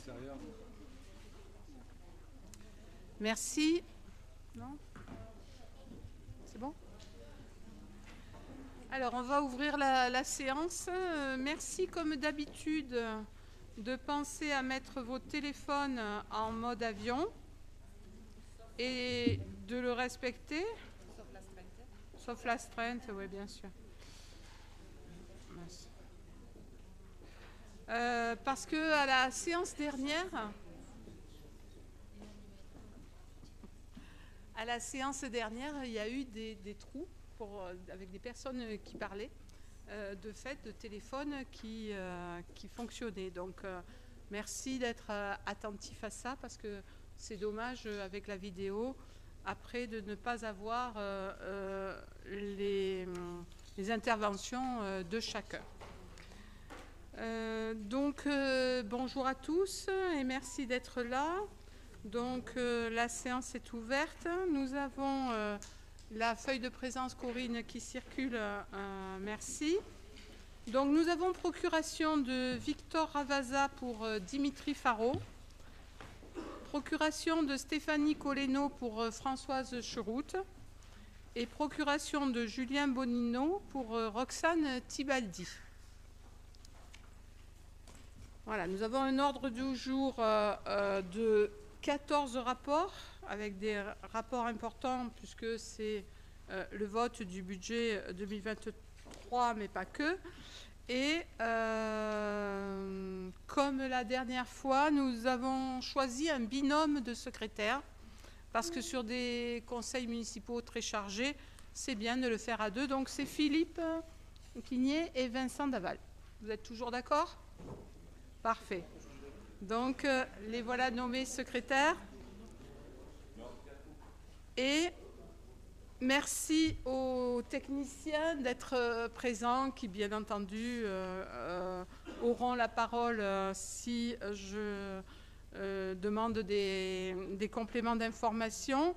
l'extérieur. Merci. Non? C'est bon? Alors, on va ouvrir la séance. Merci, comme d'habitude, de penser à mettre vos téléphones en mode avion et de le respecter. Sauf l'astreinte, oui, bien sûr. Parce que à la séance dernière, il y a eu des trous avec des personnes qui parlaient, de fait, de téléphones qui fonctionnaient. Donc, merci d'être attentif à ça, parce que c'est dommage, avec la vidéo, après, de ne pas avoir les interventions de chacun. Bonjour à tous et merci d'être là. Donc, la séance est ouverte. Nous avons la feuille de présence, Corinne, qui circule. Merci. Donc, nous avons procuration de Victor Ravasa pour Dimitri Faro. Procuration de Stéphanie Coleno pour Françoise Cheroute. Et procuration de Julien Bonino pour Roxane Tibaldi. Voilà, nous avons un ordre du jour de 14 rapports, avec des rapports importants, puisque c'est le vote du budget 2023, mais pas que. Et comme la dernière fois, nous avons choisi un binôme de secrétaires, parce que sur des conseils municipaux très chargés, c'est bien de le faire à deux. Donc c'est Philippe Quignet et Vincent Daval. Vous êtes toujours d'accord ? Parfait. Donc, les voilà nommés secrétaires. Et merci aux techniciens d'être présents, qui, bien entendu, auront la parole si je demande des compléments d'information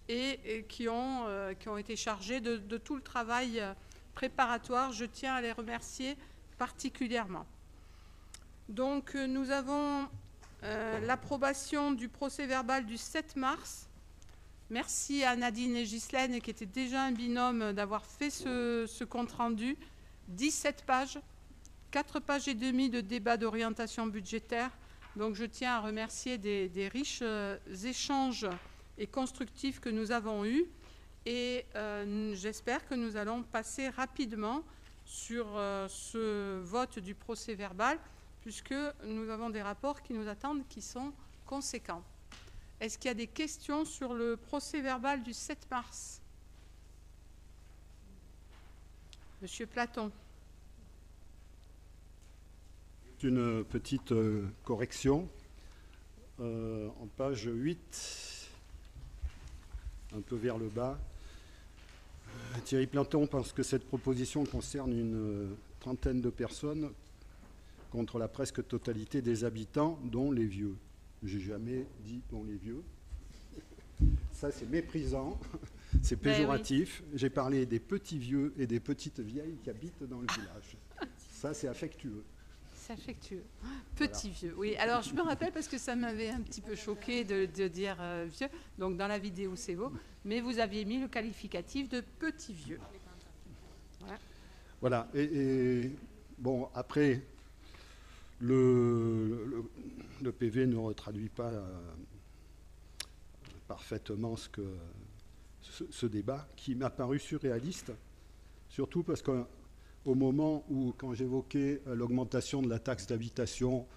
et qui ont été chargés de tout le travail préparatoire. Je tiens à les remercier particulièrement. Donc, nous avons l'approbation du procès-verbal du 7 mars. Merci à Nadine et Ghislaine, qui étaient déjà un binôme, d'avoir fait ce compte-rendu. 17 pages, 4 pages et demie de débat d'orientation budgétaire. Donc, je tiens à remercier des riches échanges et constructifs que nous avons eus. Et j'espère que nous allons passer rapidement sur ce vote du procès-verbal, puisque nous avons des rapports qui nous attendent, qui sont conséquents. Est-ce qu'il y a des questions sur le procès-verbal du 7 mars? Monsieur Platon. Une petite correction. En page 8, un peu vers le bas, Thierry Platon pense que cette proposition concerne une trentaine de personnes, contre la presque totalité des habitants, dont les vieux. J'ai jamais dit dont les vieux. Ça, c'est méprisant, c'est péjoratif. Oui. J'ai parlé des petits vieux et des petites vieilles qui habitent dans le village. Ça, c'est affectueux. C'est affectueux. Petit vieux, oui. Alors, je me rappelle parce que ça m'avait un petit peu choqué de dire vieux. Donc, dans la vidéo, c'est beau. Mais vous aviez mis le qualificatif de petit vieux. Voilà. Et bon, après... Le PV ne retraduit pas parfaitement ce débat, qui m'a paru surréaliste, surtout parce qu'au moment où, quand j'évoquais l'augmentation de la taxe d'habitation,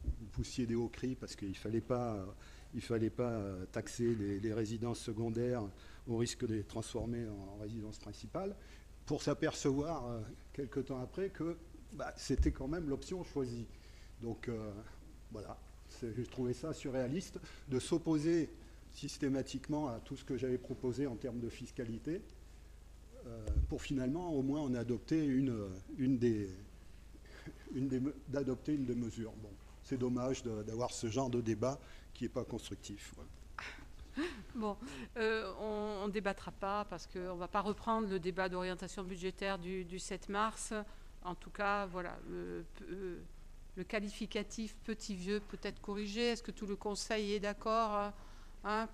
vous poussiez des hauts cris parce qu'il ne fallait pas taxer les résidences secondaires au risque de les transformer en résidence principale, pour s'apercevoir quelque temps après que c'était quand même l'option choisie. Donc, voilà, j'ai trouvé ça surréaliste de s'opposer systématiquement à tout ce que j'avais proposé en termes de fiscalité, pour finalement, au moins, en adopter une des mesures. Bon, c'est dommage d'avoir ce genre de débat qui n'est pas constructif. Voilà. Bon, on ne débattra pas, parce qu'on ne va pas reprendre le débat d'orientation budgétaire du 7 mars. En tout cas, voilà, le qualificatif petit vieux peut être corrigé. Est-ce que tout le Conseil est d'accord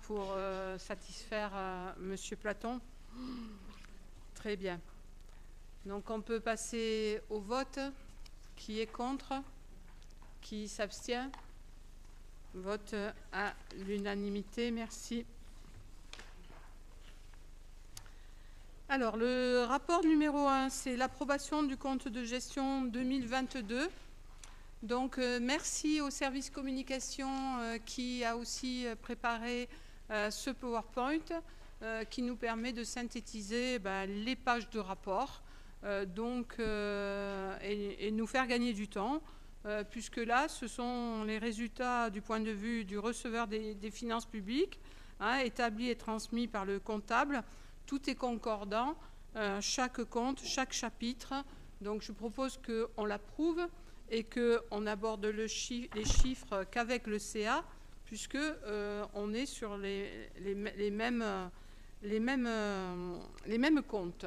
pour satisfaire Monsieur Platon? Très bien. Donc on peut passer au vote. Qui est contre? Qui s'abstient? Vote à l'unanimité. Merci. Alors, le rapport numéro 1, c'est l'approbation du compte de gestion 2022. Donc, merci au service communication qui a aussi préparé ce PowerPoint qui nous permet de synthétiser les pages de rapport et nous faire gagner du temps, puisque là, ce sont les résultats du point de vue du receveur des finances publiques, établis et transmis par le comptable. Tout est concordant, chaque compte, chaque chapitre. Donc, je propose qu'on l'approuve et qu'on aborde les chiffres qu'avec le CA, puisque on est sur les mêmes comptes.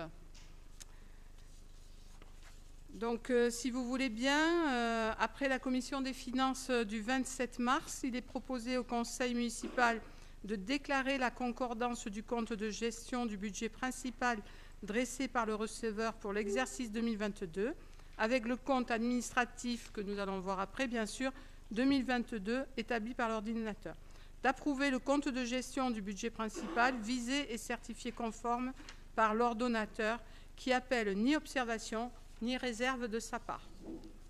Donc, si vous voulez bien, après la commission des finances du 27 mars, il est proposé au conseil municipal de déclarer la concordance du compte de gestion du budget principal dressé par le receveur pour l'exercice 2022, avec le compte administratif, que nous allons voir après, bien sûr, 2022, établi par l'ordinateur. D'approuver le compte de gestion du budget principal visé et certifié conforme par l'ordonnateur, qui appelle ni observation ni réserve de sa part.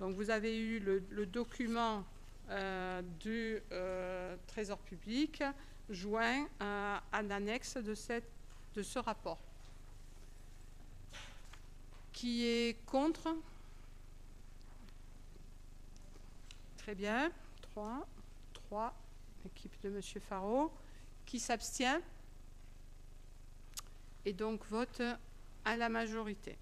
Donc, vous avez eu le document du Trésor public joint à l'annexe de ce rapport. Qui est contre? Très bien. 3. Équipe de M. Faraud. Qui s'abstient? Et donc vote à la majorité.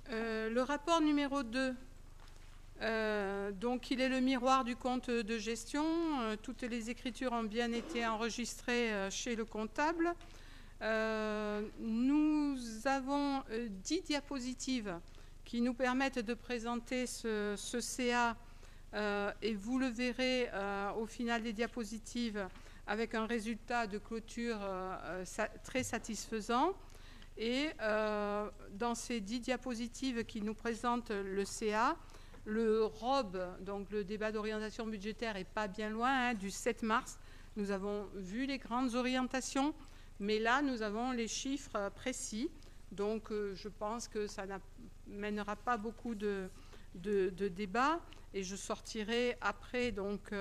Le rapport numéro 2, donc il est le miroir du compte de gestion. Toutes les écritures ont bien été enregistrées chez le comptable. Nous avons 10 diapositives qui nous permettent de présenter ce CA et vous le verrez au final des diapositives avec un résultat de clôture très satisfaisant. Et dans ces 10 diapositives qui nous présentent le CA, le ROB, donc le débat d'orientation budgétaire, n'est pas bien loin, du 7 mars. Nous avons vu les grandes orientations, mais là, nous avons les chiffres précis. Donc, je pense que ça n'amènera pas beaucoup de débats. Et je sortirai après, donc,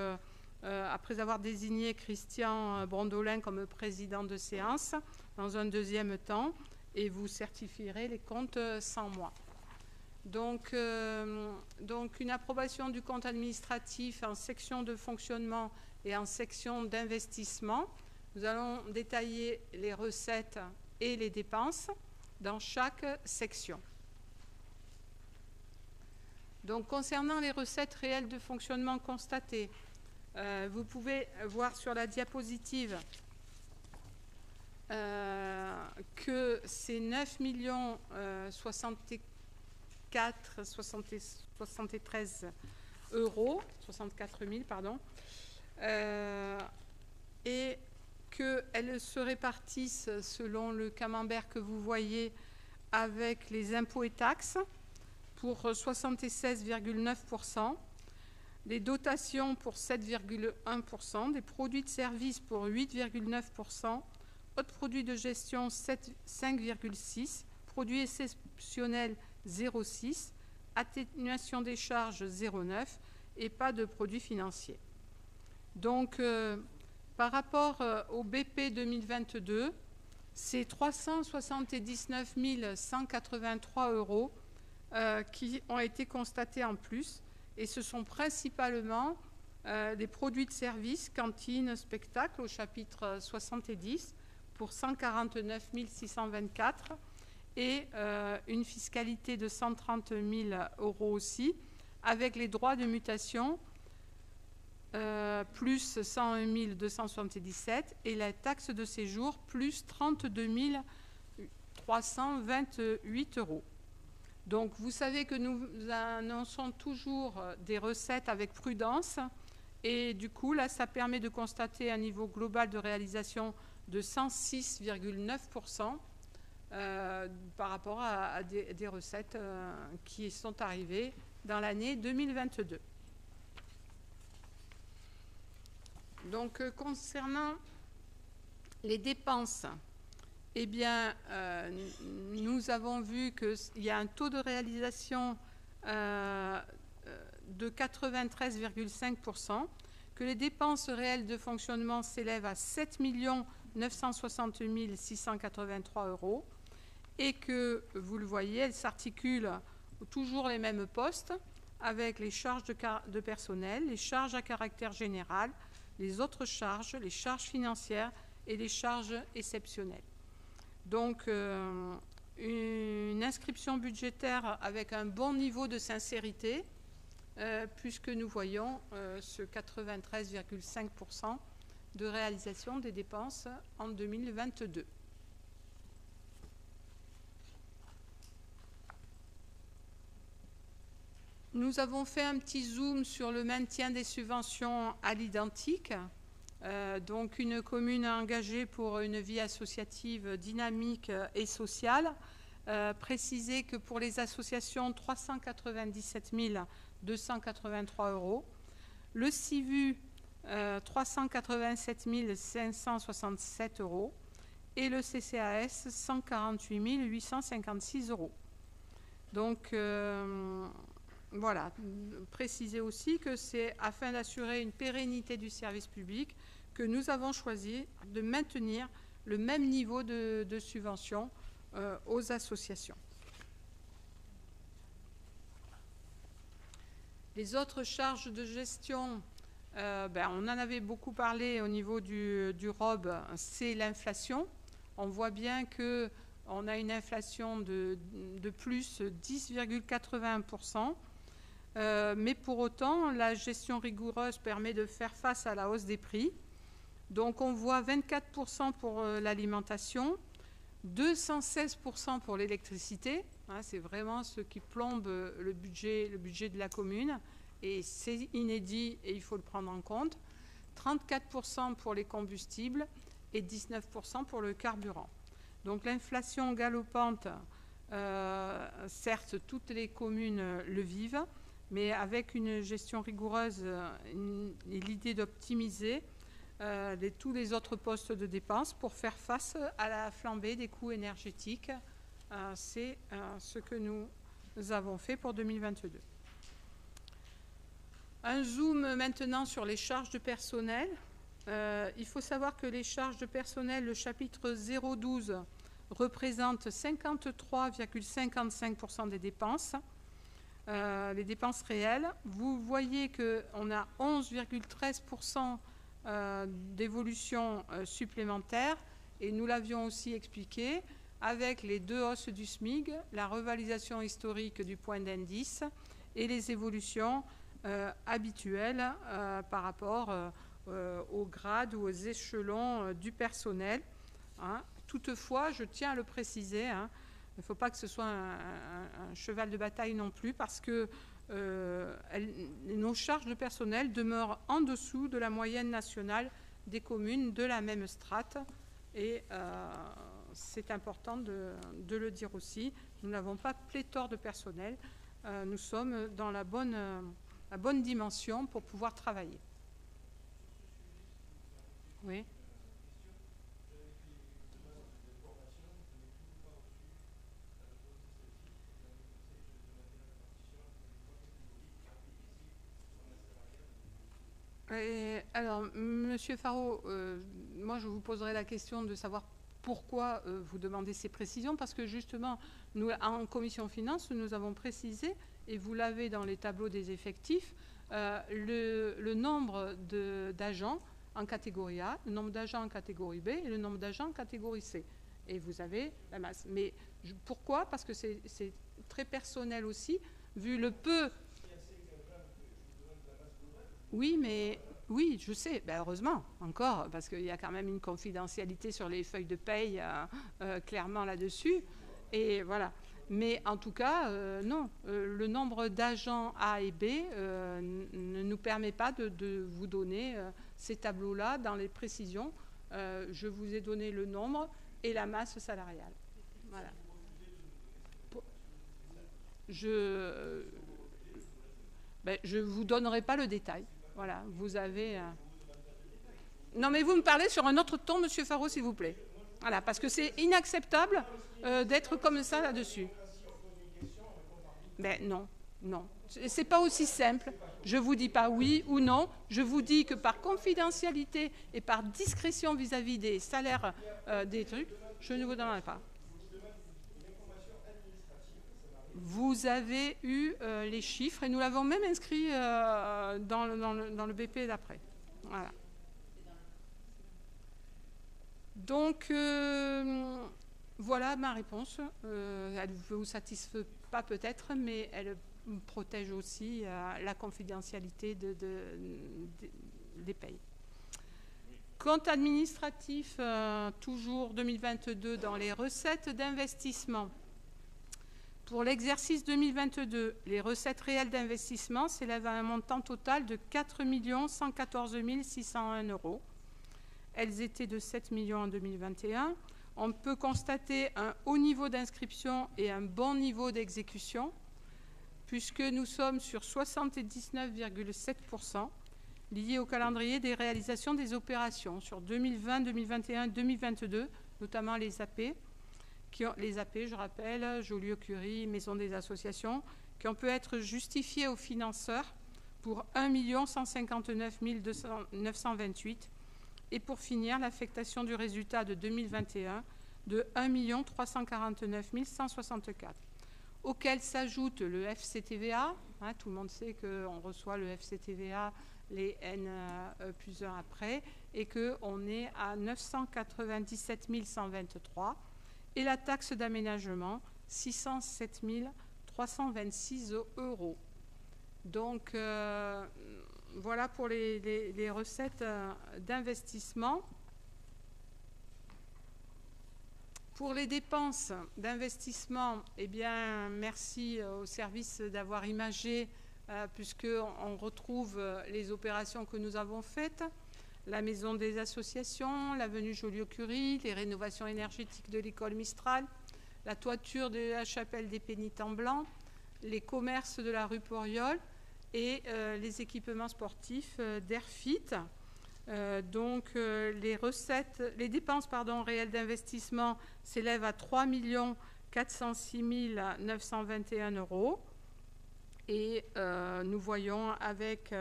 après avoir désigné Christian Brondolin comme président de séance, dans un deuxième temps, et vous certifierez les comptes sans moi. Donc, une approbation du compte administratif en section de fonctionnement et en section d'investissement. Nous allons détailler les recettes et les dépenses dans chaque section. Donc, concernant les recettes réelles de fonctionnement constatées, vous pouvez voir sur la diapositive que c'est 9 073 euros, 64 000, pardon, et qu'elles se répartissent selon le camembert que vous voyez avec les impôts et taxes pour 76,9%, les dotations pour 7,1%, des produits de service pour 8,9%, autres produits de gestion 5,6%, produits exceptionnels 0,6%, atténuation des charges 0,9% et pas de produits financiers. Donc, par rapport au BP 2022, c'est 379 183 euros qui ont été constatés en plus. Et ce sont principalement des produits de service, cantine, spectacle au chapitre 70 pour 149 624 et une fiscalité de 130 000 euros aussi, avec les droits de mutation plus 101 277 et la taxe de séjour plus 32 328 euros. Donc, vous savez que nous annonçons toujours des recettes avec prudence. Et du coup, là, ça permet de constater un niveau global de réalisation de 106,9% par rapport à des recettes qui sont arrivées dans l'année 2022. Donc, concernant les dépenses, eh bien, nous avons vu qu'il y a un taux de réalisation de 93,5%, que les dépenses réelles de fonctionnement s'élèvent à 7 960 683 euros et que, vous le voyez, elles s'articulent toujours les mêmes postes avec les charges de personnel, les charges à caractère général, les autres charges, les charges financières et les charges exceptionnelles. Donc, une inscription budgétaire avec un bon niveau de sincérité, puisque nous voyons ce 93,5% de réalisation des dépenses en 2022. Nous avons fait un petit zoom sur le maintien des subventions à l'identique. Donc une commune engagée pour une vie associative dynamique et sociale. Préciser que pour les associations, 397 283 euros. Le CIVU, 387 567 euros. Et le CCAS, 148 856 euros. Donc, voilà. Préciser aussi que c'est afin d'assurer une pérennité du service public que nous avons choisi de maintenir le même niveau de subvention aux associations. Les autres charges de gestion, on en avait beaucoup parlé au niveau du ROB, c'est l'inflation. On voit bien qu'on a une inflation de plus 10,81%. Mais pour autant, la gestion rigoureuse permet de faire face à la hausse des prix. Donc on voit 24% pour l'alimentation, 216% pour l'électricité. C'est vraiment ce qui plombe le budget de la commune. Et c'est inédit et il faut le prendre en compte. 34% pour les combustibles et 19% pour le carburant. Donc l'inflation galopante, certes, toutes les communes le vivent, mais avec une gestion rigoureuse et l'idée d'optimiser tous les autres postes de dépenses pour faire face à la flambée des coûts énergétiques. C'est ce que nous avons fait pour 2022. Un zoom maintenant sur les charges de personnel. Il faut savoir que les charges de personnel, le chapitre 012, représente 53,55% des dépenses. Les dépenses réelles. Vous voyez qu'on a 11,13% d'évolution supplémentaire et nous l'avions aussi expliqué avec les 2 hausses du SMIC, la revalorisation historique du point d'indice et les évolutions habituelles par rapport aux grades ou aux échelons du personnel. Toutefois, je tiens à le préciser, il ne faut pas que ce soit un cheval de bataille non plus parce que nos charges de personnel demeurent en dessous de la moyenne nationale des communes de la même strate. Et c'est important de le dire aussi. Nous n'avons pas pléthore de personnel. Nous sommes dans la bonne dimension pour pouvoir travailler. Oui. Alors, Monsieur Faraud, moi je vous poserai la question de savoir pourquoi vous demandez ces précisions, parce que justement, nous, en commission finance, nous avons précisé, et vous l'avez dans les tableaux des effectifs, le nombre d'agents en catégorie A, le nombre d'agents en catégorie B et le nombre d'agents en catégorie C. Et vous avez la masse. Mais pourquoi? Parce que c'est très personnel aussi, vu le peu... Oui, mais oui, je sais. Heureusement, encore, parce qu'il y a quand même une confidentialité sur les feuilles de paye clairement là-dessus. Et voilà. Mais en tout cas, non. Le nombre d'agents A et B ne nous permet pas de vous donner ces tableaux-là dans les précisions. Je vous ai donné le nombre et la masse salariale. Voilà. Je ne vous donnerai pas le détail. Voilà, vous avez... Non, mais vous me parlez sur un autre ton, Monsieur Faraud, s'il vous plaît. Voilà, parce que c'est inacceptable d'être comme ça là-dessus. Mais non, non. C'est pas aussi simple. Je vous dis pas oui ou non. Je vous dis que par confidentialité et par discrétion vis-à-vis des salaires des trucs, je ne vous donnerai pas. Vous avez eu les chiffres et nous l'avons même inscrit dans le BP d'après. Voilà. Donc, voilà ma réponse. Elle ne vous satisfait pas peut-être, mais elle protège aussi la confidentialité des payes. Compte administratif, toujours 2022 dans les recettes d'investissement. Pour l'exercice 2022, les recettes réelles d'investissement s'élèvent à un montant total de 4 114 601 €. Elles étaient de 7 millions en 2021. On peut constater un haut niveau d'inscription et un bon niveau d'exécution, puisque nous sommes sur 79,7% liés au calendrier des réalisations des opérations sur 2020, 2021 et 2022, notamment les AP. Les AP, je rappelle, Joliot-Curie, Maison des associations, qui ont pu être justifiés aux financeurs pour 1 159 928 et pour finir, l'affectation du résultat de 2021 de 1 349 164, auquel s'ajoute le FCTVA. Hein, tout le monde sait qu'on reçoit le FCTVA, les N plus 1 après, et qu'on est à 997 123. Et la taxe d'aménagement, 607 326 €. Donc, voilà pour les recettes d'investissement. Pour les dépenses d'investissement, eh bien, merci au service d'avoir imagé, puisqu'on retrouve les opérations que nous avons faites. La maison des associations, l'avenue Joliot-Curie, les rénovations énergétiques de l'école Mistral, la toiture de la chapelle des Pénitents Blancs, les commerces de la rue Poriol et les équipements sportifs d'Airfit. Donc les dépenses réelles d'investissement s'élèvent à 3 406 921 €. Et nous voyons avec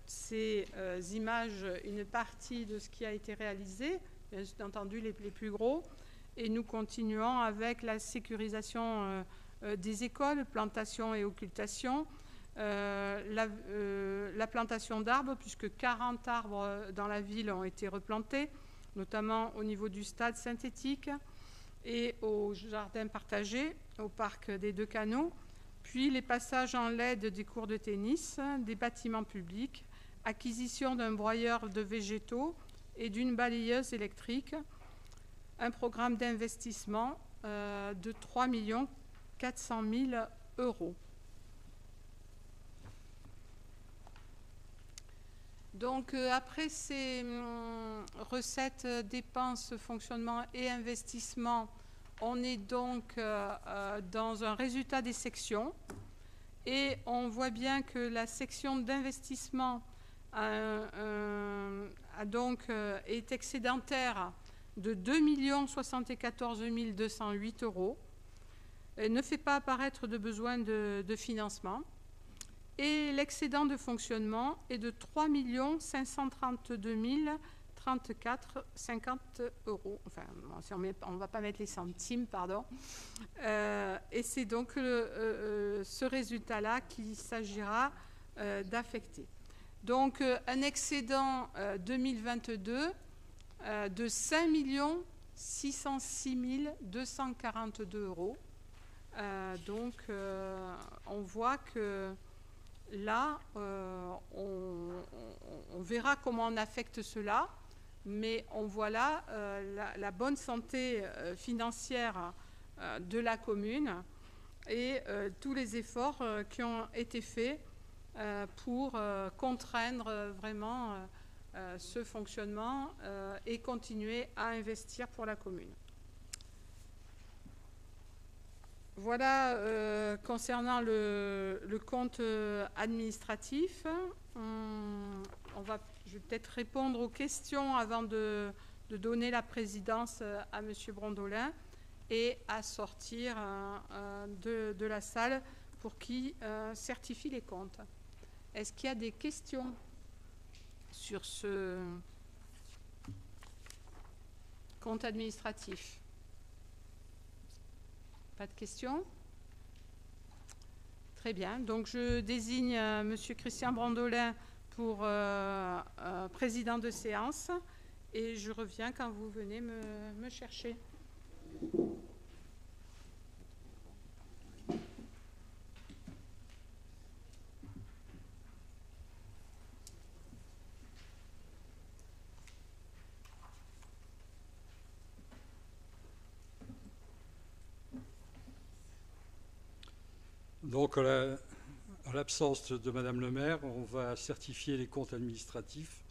ces images une partie de ce qui a été réalisé, bien entendu les plus gros, et nous continuons avec la sécurisation des écoles, plantation et occultation, la plantation d'arbres, puisque 40 arbres dans la ville ont été replantés, notamment au niveau du stade synthétique et au jardin partagé, au parc des Deux Canaux. Puis les passages en LED des cours de tennis, des bâtiments publics, acquisition d'un broyeur de végétaux et d'une balayeuse électrique, un programme d'investissement de 3 400 000 €. Donc après ces recettes, dépenses, fonctionnement et investissement, on est donc dans un résultat des sections et on voit bien que la section d'investissement est excédentaire de 2 074 208 €. Elle ne fait pas apparaître de besoin de financement. Et l'excédent de fonctionnement est de 3 532 34,50 €. Enfin, si on ne va pas mettre les centimes, pardon. Et c'est donc ce résultat-là qu'il s'agira d'affecter. Donc, un excédent 2022 de 5 606 242 €. Donc, on voit que là, on verra comment on affecte cela, mais on voit là la bonne santé financière de la commune et tous les efforts qui ont été faits pour contraindre vraiment ce fonctionnement et continuer à investir pour la commune. Voilà concernant le compte administratif. Je vais peut-être répondre aux questions avant de donner la présidence à M. Brondolin et à sortir de la salle pour qu'il certifie les comptes. Est-ce qu'il y a des questions sur ce compte administratif? Pas de questions? Très bien. Donc, je désigne M. Christian Brondolin pour président de séance et je reviens quand vous venez me chercher. Donc, en l'absence de Madame le maire, on va certifier les comptes administratifs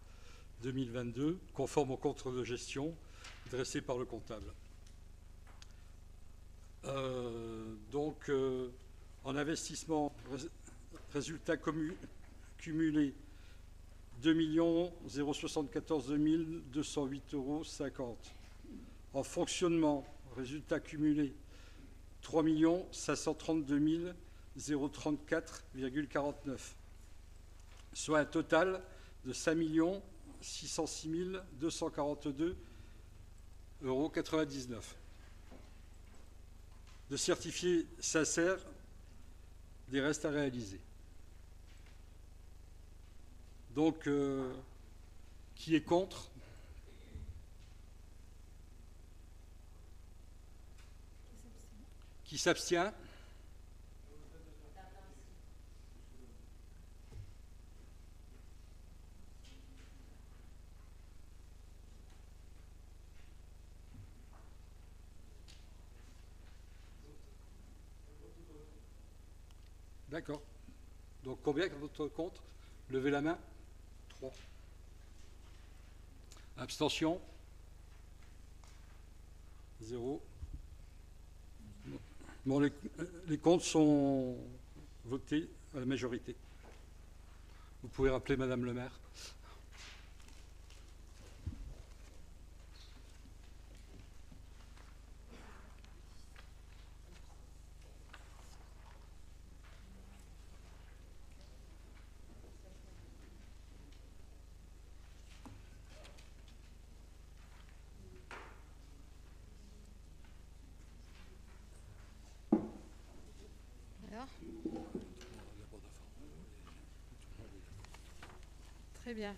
2022 conformes au compte de gestion dressé par le comptable. En investissement, résultat cumulé 2 074 208,50 €. En fonctionnement, résultat cumulé 3 532 034,49, soit un total de 5 606 242,99 €. De certifier sincère des restes à réaliser. Donc, qui est contre? Qui s'abstient? D'accord. Donc, combien votre contre? Levez la main. 3. Abstention? 0. Bon, les comptes sont votés à la majorité. Vous pouvez rappeler Madame le maire. Très bien.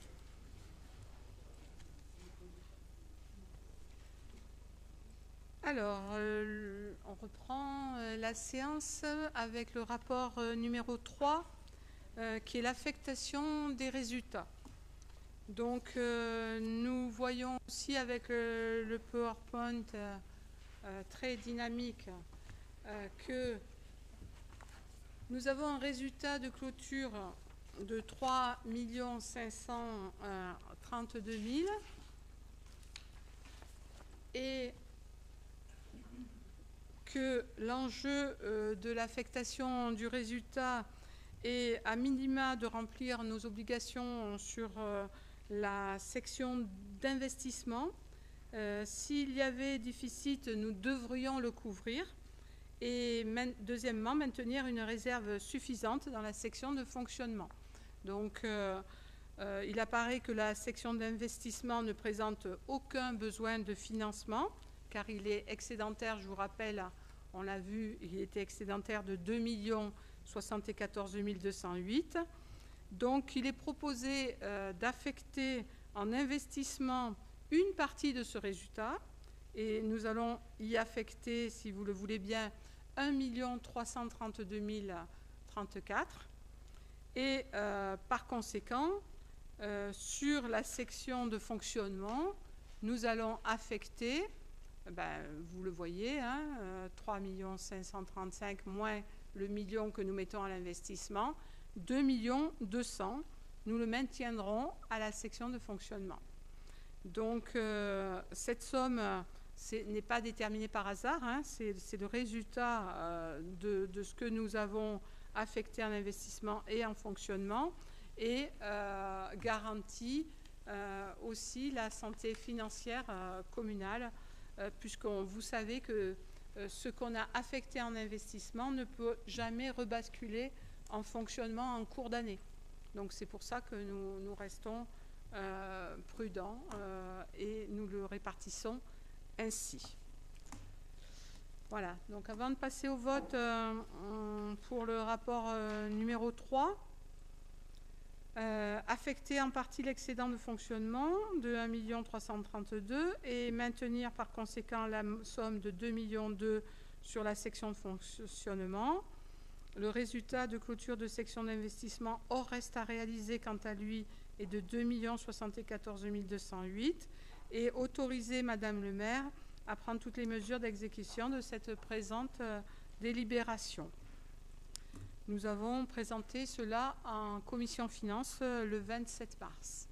Alors, on reprend la séance avec le rapport numéro 3, qui est l'affectation des résultats. Donc, nous voyons aussi avec le PowerPoint très dynamique que nous avons un résultat de clôture de 3 532 000 et que l'enjeu de l'affectation du résultat est à minima de remplir nos obligations sur la section d'investissement. S'il y avait déficit, nous devrions le couvrir. Et deuxièmement, maintenir une réserve suffisante dans la section de fonctionnement. Donc, il apparaît que la section d'investissement ne présente aucun besoin de financement, car il est excédentaire, je vous rappelle, on l'a vu, il était excédentaire de 2 074 208. Donc, il est proposé d'affecter en investissement une partie de ce résultat, et nous allons y affecter, si vous le voulez bien, 1 332 034. Et par conséquent, sur la section de fonctionnement, nous allons affecter vous le voyez, hein, 3 535 000 moins le million que nous mettons à l'investissement, 2 200 000, nous le maintiendrons à la section de fonctionnement. Donc, cette somme n'est pas déterminée par hasard, hein, c'est le résultat de ce que nous avons affecté en investissement et en fonctionnement et garantit aussi la santé financière communale, puisque vous savez que ce qu'on a affecté en investissement ne peut jamais rebasculer en fonctionnement en cours d'année. Donc c'est pour ça que nous restons prudents et nous le répartissons ainsi. Voilà, donc avant de passer au vote pour le rapport numéro 3, affecter en partie l'excédent de fonctionnement de 1 332 000 et maintenir par conséquent la somme de 2 200 000 sur la section de fonctionnement. Le résultat de clôture de section d'investissement hors reste à réaliser quant à lui est de 2 074 208 et autoriser Madame le maire à prendre toutes les mesures d'exécution de cette présente délibération. Nous avons présenté cela en commission finances le 27 mars.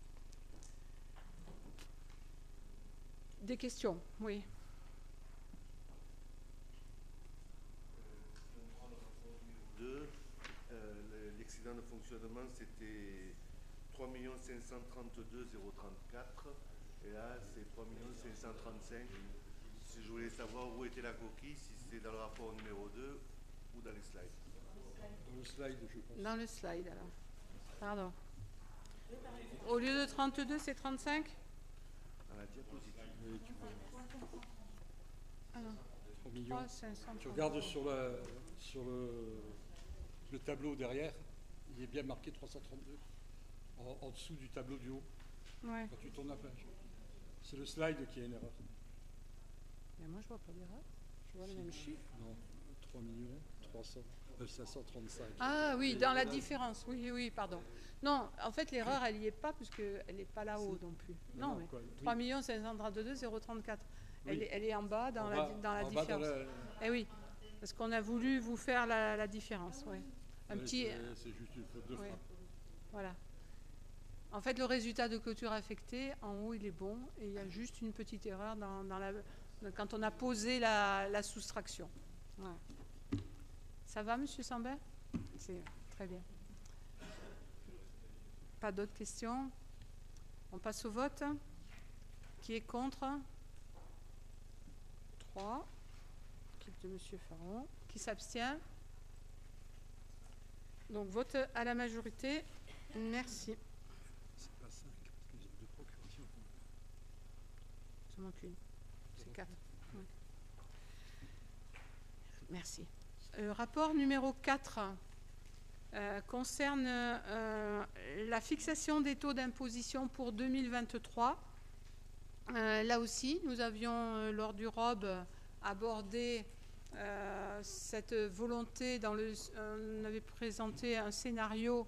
Des questions? Oui. L'excédent de fonctionnement, c'était 3 532 034 et là, c'est 3 535 000. Si je voulais savoir où était la coquille, si c'était dans le rapport numéro 2 ou dans les slides. Dans le slide, je pense. Dans le slide, alors. Pardon. Au lieu de 32, c'est 35? Dans la diapositive. Oui, tu peux. Alors, 3 millions. 3 500. Tu regardes sur le tableau derrière, il est bien marqué 332, en dessous du tableau du haut, Ouais. quand tu tournes la page. C'est le slide qui a une erreur. Mais moi, je vois pas d'erreur. Je vois le même chiffre. Non, 3 535. Ah oui, dans la différence. Oui, oui, pardon. Non, en fait, l'erreur, elle n'y est pas, puisqu'elle n'est pas là-haut non plus. Non, mais quoi, 3 532 034. Oui. Elle est en bas dans la différence. Eh oui, parce qu'on a voulu vous faire la différence. Ouais. C'est juste une faute de ouais. frappe. Voilà. En fait, le résultat de clôture affectée, en haut, il est bon. Et il y a juste une petite erreur quand on a posé la soustraction. Ouais. Ça va, Monsieur Sambert? C'est très bien. Pas d'autres questions? On passe au vote. Qui est contre? 3. Équipe de Monsieur Faron. Qui s'abstient? Donc, vote à la majorité. Merci. C'est pas 5, parce qu'ils ont deux procurations. Ça manque une. C'est 4. Ouais. Merci. Rapport numéro 4 concerne la fixation des taux d'imposition pour 2023. Là aussi, nous avions, lors du ROB, abordé cette volonté. On avait présenté un scénario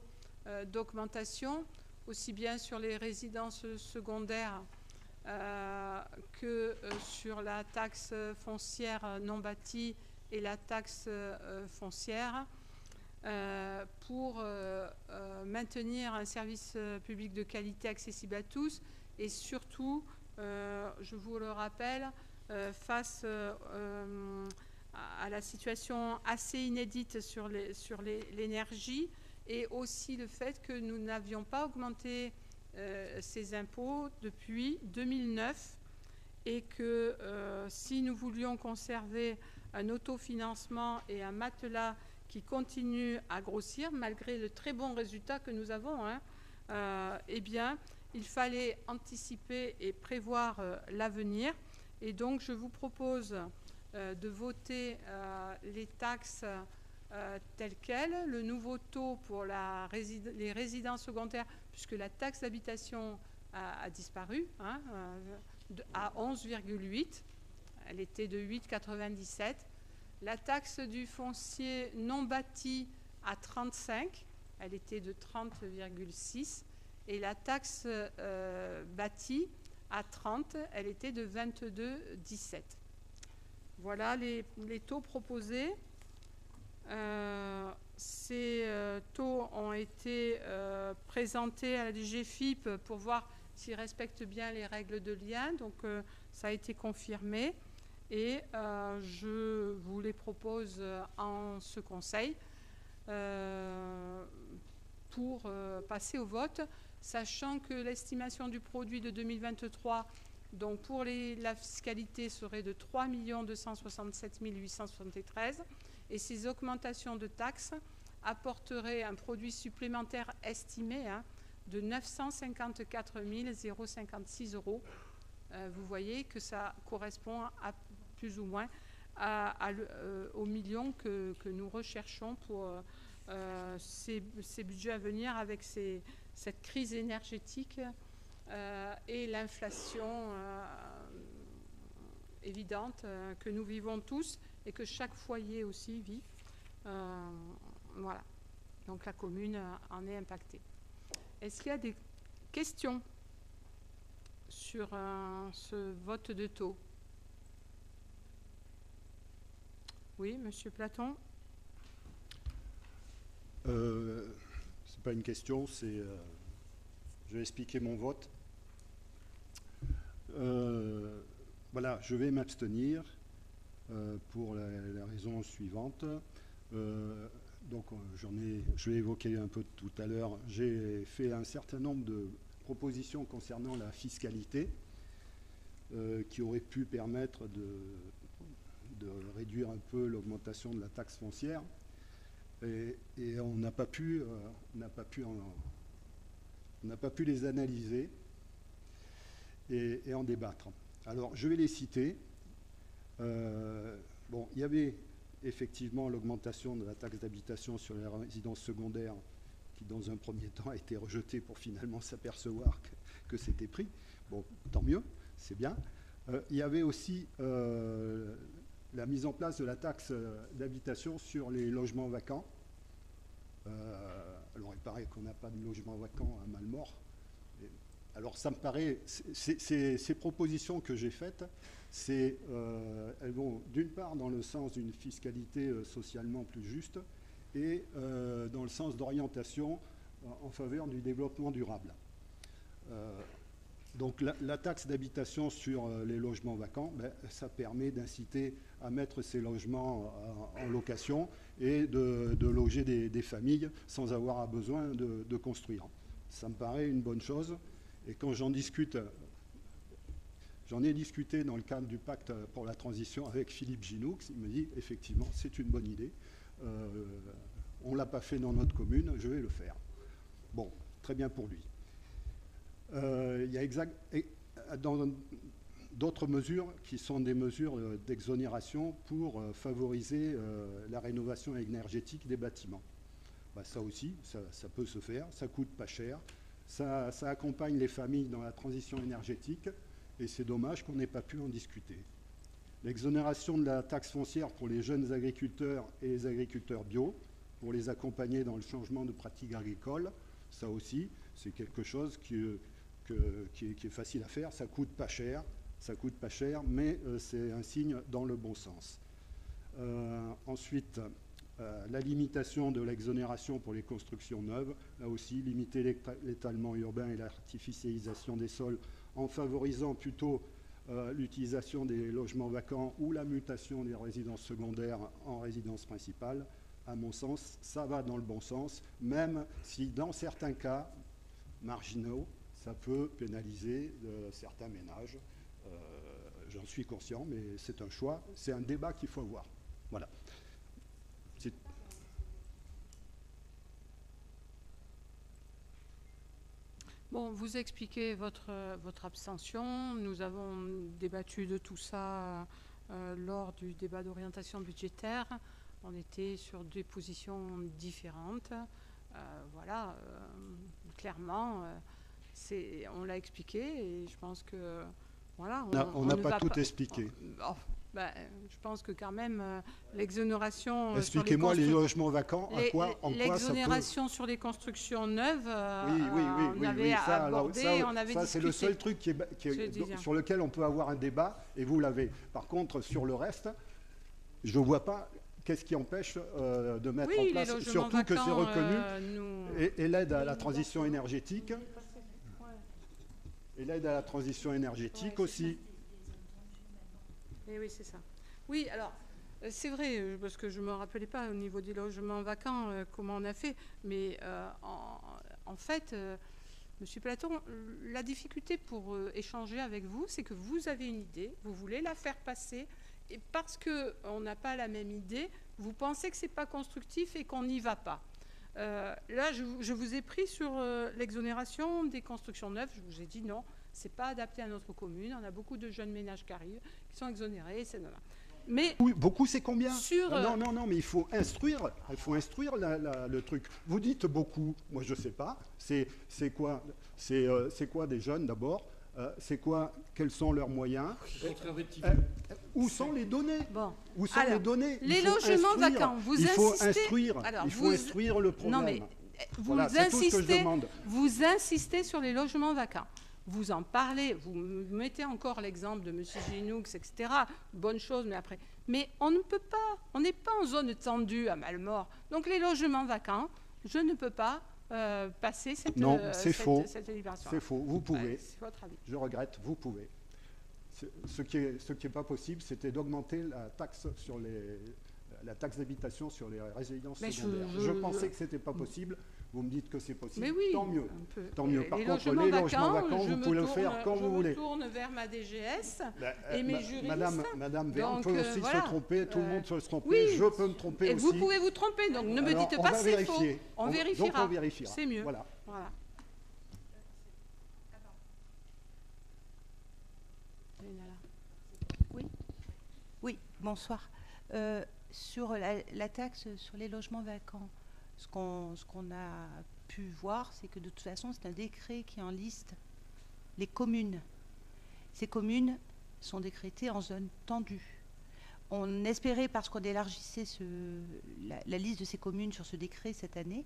d'augmentation, aussi bien sur les résidences secondaires que sur la taxe foncière non bâtie et la taxe foncière pour maintenir un service public de qualité accessible à tous et surtout, je vous le rappelle, face à la situation assez inédite sur l'énergie et aussi le fait que nous n'avions pas augmenté ces impôts depuis 2009 et que si nous voulions conserver un autofinancement et un matelas qui continue à grossir malgré le très bon résultat que nous avons, eh bien, il fallait anticiper et prévoir l'avenir. Et donc, je vous propose de voter les taxes telles quelles, le nouveau taux pour les résidences secondaires, puisque la taxe d'habitation a disparu, à 11,8. Elle était de 8,97. La taxe du foncier non bâti à 35. Elle était de 30,6. Et la taxe bâtie à 30, elle était de 22,17. Voilà les taux proposés. Ces taux ont été présentés à la DGFiP pour voir s'ils respectent bien les règles de lien. Donc, ça a été confirmé. Et je vous les propose en ce conseil pour passer au vote, sachant que l'estimation du produit de 2023, donc pour la fiscalité, serait de 3 267 873 et ces augmentations de taxes apporteraient un produit supplémentaire estimé de 954 056 euros. Vous voyez que ça correspond à plus ou moins aux millions que nous recherchons pour ces budgets à venir avec cette crise énergétique et l'inflation évidente que nous vivons tous et que chaque foyer aussi vit. Voilà. Donc la commune en est impactée. Est-ce qu'il y a des questions sur ce vote de taux? Oui, Monsieur Platon. C'est pas une question, c'est je vais expliquer mon vote. Voilà, je vais m'abstenir pour la raison suivante. Donc, je l'ai évoqué un peu tout à l'heure. J'ai fait un certain nombre de propositions concernant la fiscalité qui auraient pu permettre de réduire un peu l'augmentation de la taxe foncière. Et on n'a pas pu les analyser et en débattre. Alors, je vais les citer. Bon, il y avait effectivement l'augmentation de la taxe d'habitation sur les résidences secondaires qui, dans un premier temps, a été rejetée pour finalement s'apercevoir que c'était pris. Bon, tant mieux, c'est bien. Il y avait aussi la mise en place de la taxe d'habitation sur les logements vacants. Alors, il paraît qu'on n'a pas de logements vacants à Malmort. Alors, ça me paraît, ces propositions que j'ai faites, elles vont d'une part dans le sens d'une fiscalité socialement plus juste et dans le sens d'orientation en faveur du développement durable. Donc la taxe d'habitation sur les logements vacants, ça permet d'inciter à mettre ces logements en location et de loger des familles sans avoir besoin de construire. Ça me paraît une bonne chose. Et quand j'en ai discuté dans le cadre du pacte pour la transition avec Philippe Ginoux, il me dit effectivement c'est une bonne idée. On ne l'a pas fait dans notre commune, je vais le faire. Bon, très bien pour lui. Il y a d'autres mesures qui sont des mesures d'exonération pour favoriser la rénovation énergétique des bâtiments. Ça aussi, ça peut se faire, ça coûte pas cher, ça accompagne les familles dans la transition énergétique et c'est dommage qu'on n'ait pas pu en discuter. L'exonération de la taxe foncière pour les jeunes agriculteurs et les agriculteurs bio, pour les accompagner dans le changement de pratiques agricoles, ça aussi, c'est quelque chose qui est facile à faire, ça coûte pas cher, mais c'est un signe dans le bon sens. Ensuite, la limitation de l'exonération pour les constructions neuves, là aussi, limiter l'étalement urbain et l'artificialisation des sols en favorisant plutôt l'utilisation des logements vacants ou la mutation des résidences secondaires en résidence principale. À mon sens, ça va dans le bon sens, même si dans certains cas marginaux, ça peut pénaliser certains ménages. J'en suis conscient, mais c'est un choix, c'est un débat qu'il faut avoir. Voilà. Bon, vous expliquez votre abstention. Nous avons débattu de tout ça lors du débat d'orientation budgétaire. On était sur des positions différentes. Voilà, clairement, on l'a expliqué et je pense que voilà. On n'a pas tout expliqué. Je pense que quand même l'exonération. Expliquez-moi les logements vacants. L'exonération sur les constructions neuves. On avait abordé. Ça, c'est le seul truc sur lequel on peut avoir un débat. Et vous l'avez. Par contre, sur le reste, je ne vois pas qu'est-ce qui empêche de mettre en Oui, les place, logements surtout que c'est vacants, reconnu, et l'aide à la transition énergétique. Et l'aide à la transition énergétique aussi. Et oui, c'est ça. Oui, alors, c'est vrai, parce que je ne me rappelais pas au niveau des logements vacants comment on a fait, mais en fait, Monsieur Platon, la difficulté pour échanger avec vous, c'est que vous avez une idée, vous voulez la faire passer, et parce qu'on n'a pas la même idée, vous pensez que ce n'est pas constructif et qu'on n'y va pas. Là, je vous ai pris sur l'exonération des constructions neuves. Je vous ai dit non, ce n'est pas adapté à notre commune. On a beaucoup de jeunes ménages qui arrivent, qui sont exonérés. Mais oui, beaucoup, c'est combien sur, non, mais il faut instruire le truc. Vous dites beaucoup, moi je ne sais pas. C'est quoi des jeunes d'abord? Quels sont leurs moyens? Où sont les données? Bon. Où sont les données? Les logements vacants, il faut instruire le problème. Non, mais voilà, c'est tout ce que je demande. Vous insistez sur les logements vacants. Vous en parlez, vous mettez encore l'exemple de M. Ginoux, etc. Bonne chose, mais après. Mais on ne peut pas, on n'est pas en zone tendue à Mallemort. Donc les logements vacants, je ne peux pas passer cette délibération. C'est faux, vous pouvez. Ouais, c'est votre avis. Je regrette, vous pouvez. Ce qui est pas possible, c'était d'augmenter la taxe d'habitation sur les résidences secondaires. Je pensais que c'était pas possible. Vous me dites que c'est possible. Mais oui, tant mieux. Tant mieux. Par les contre, logements les logements vacants, vous pouvez le faire quand vous voulez. Je me tourne vers ma DGS et mes juristes. Madame Verne peut aussi se tromper. Tout le monde peut se tromper. Oui, je peux me tromper et aussi. vous pouvez vous tromper. Donc ne me dites pas c'est faux. On vérifiera. Donc on vérifiera. C'est mieux. Voilà. Oui, bonsoir. Sur la taxe sur les logements vacants, ce qu'on a pu voir, c'est que de toute façon, c'est un décret qui enliste les communes. Ces communes sont décrétées en zone tendue. On espérait, parce qu'on élargissait la liste de ces communes sur ce décret cette année,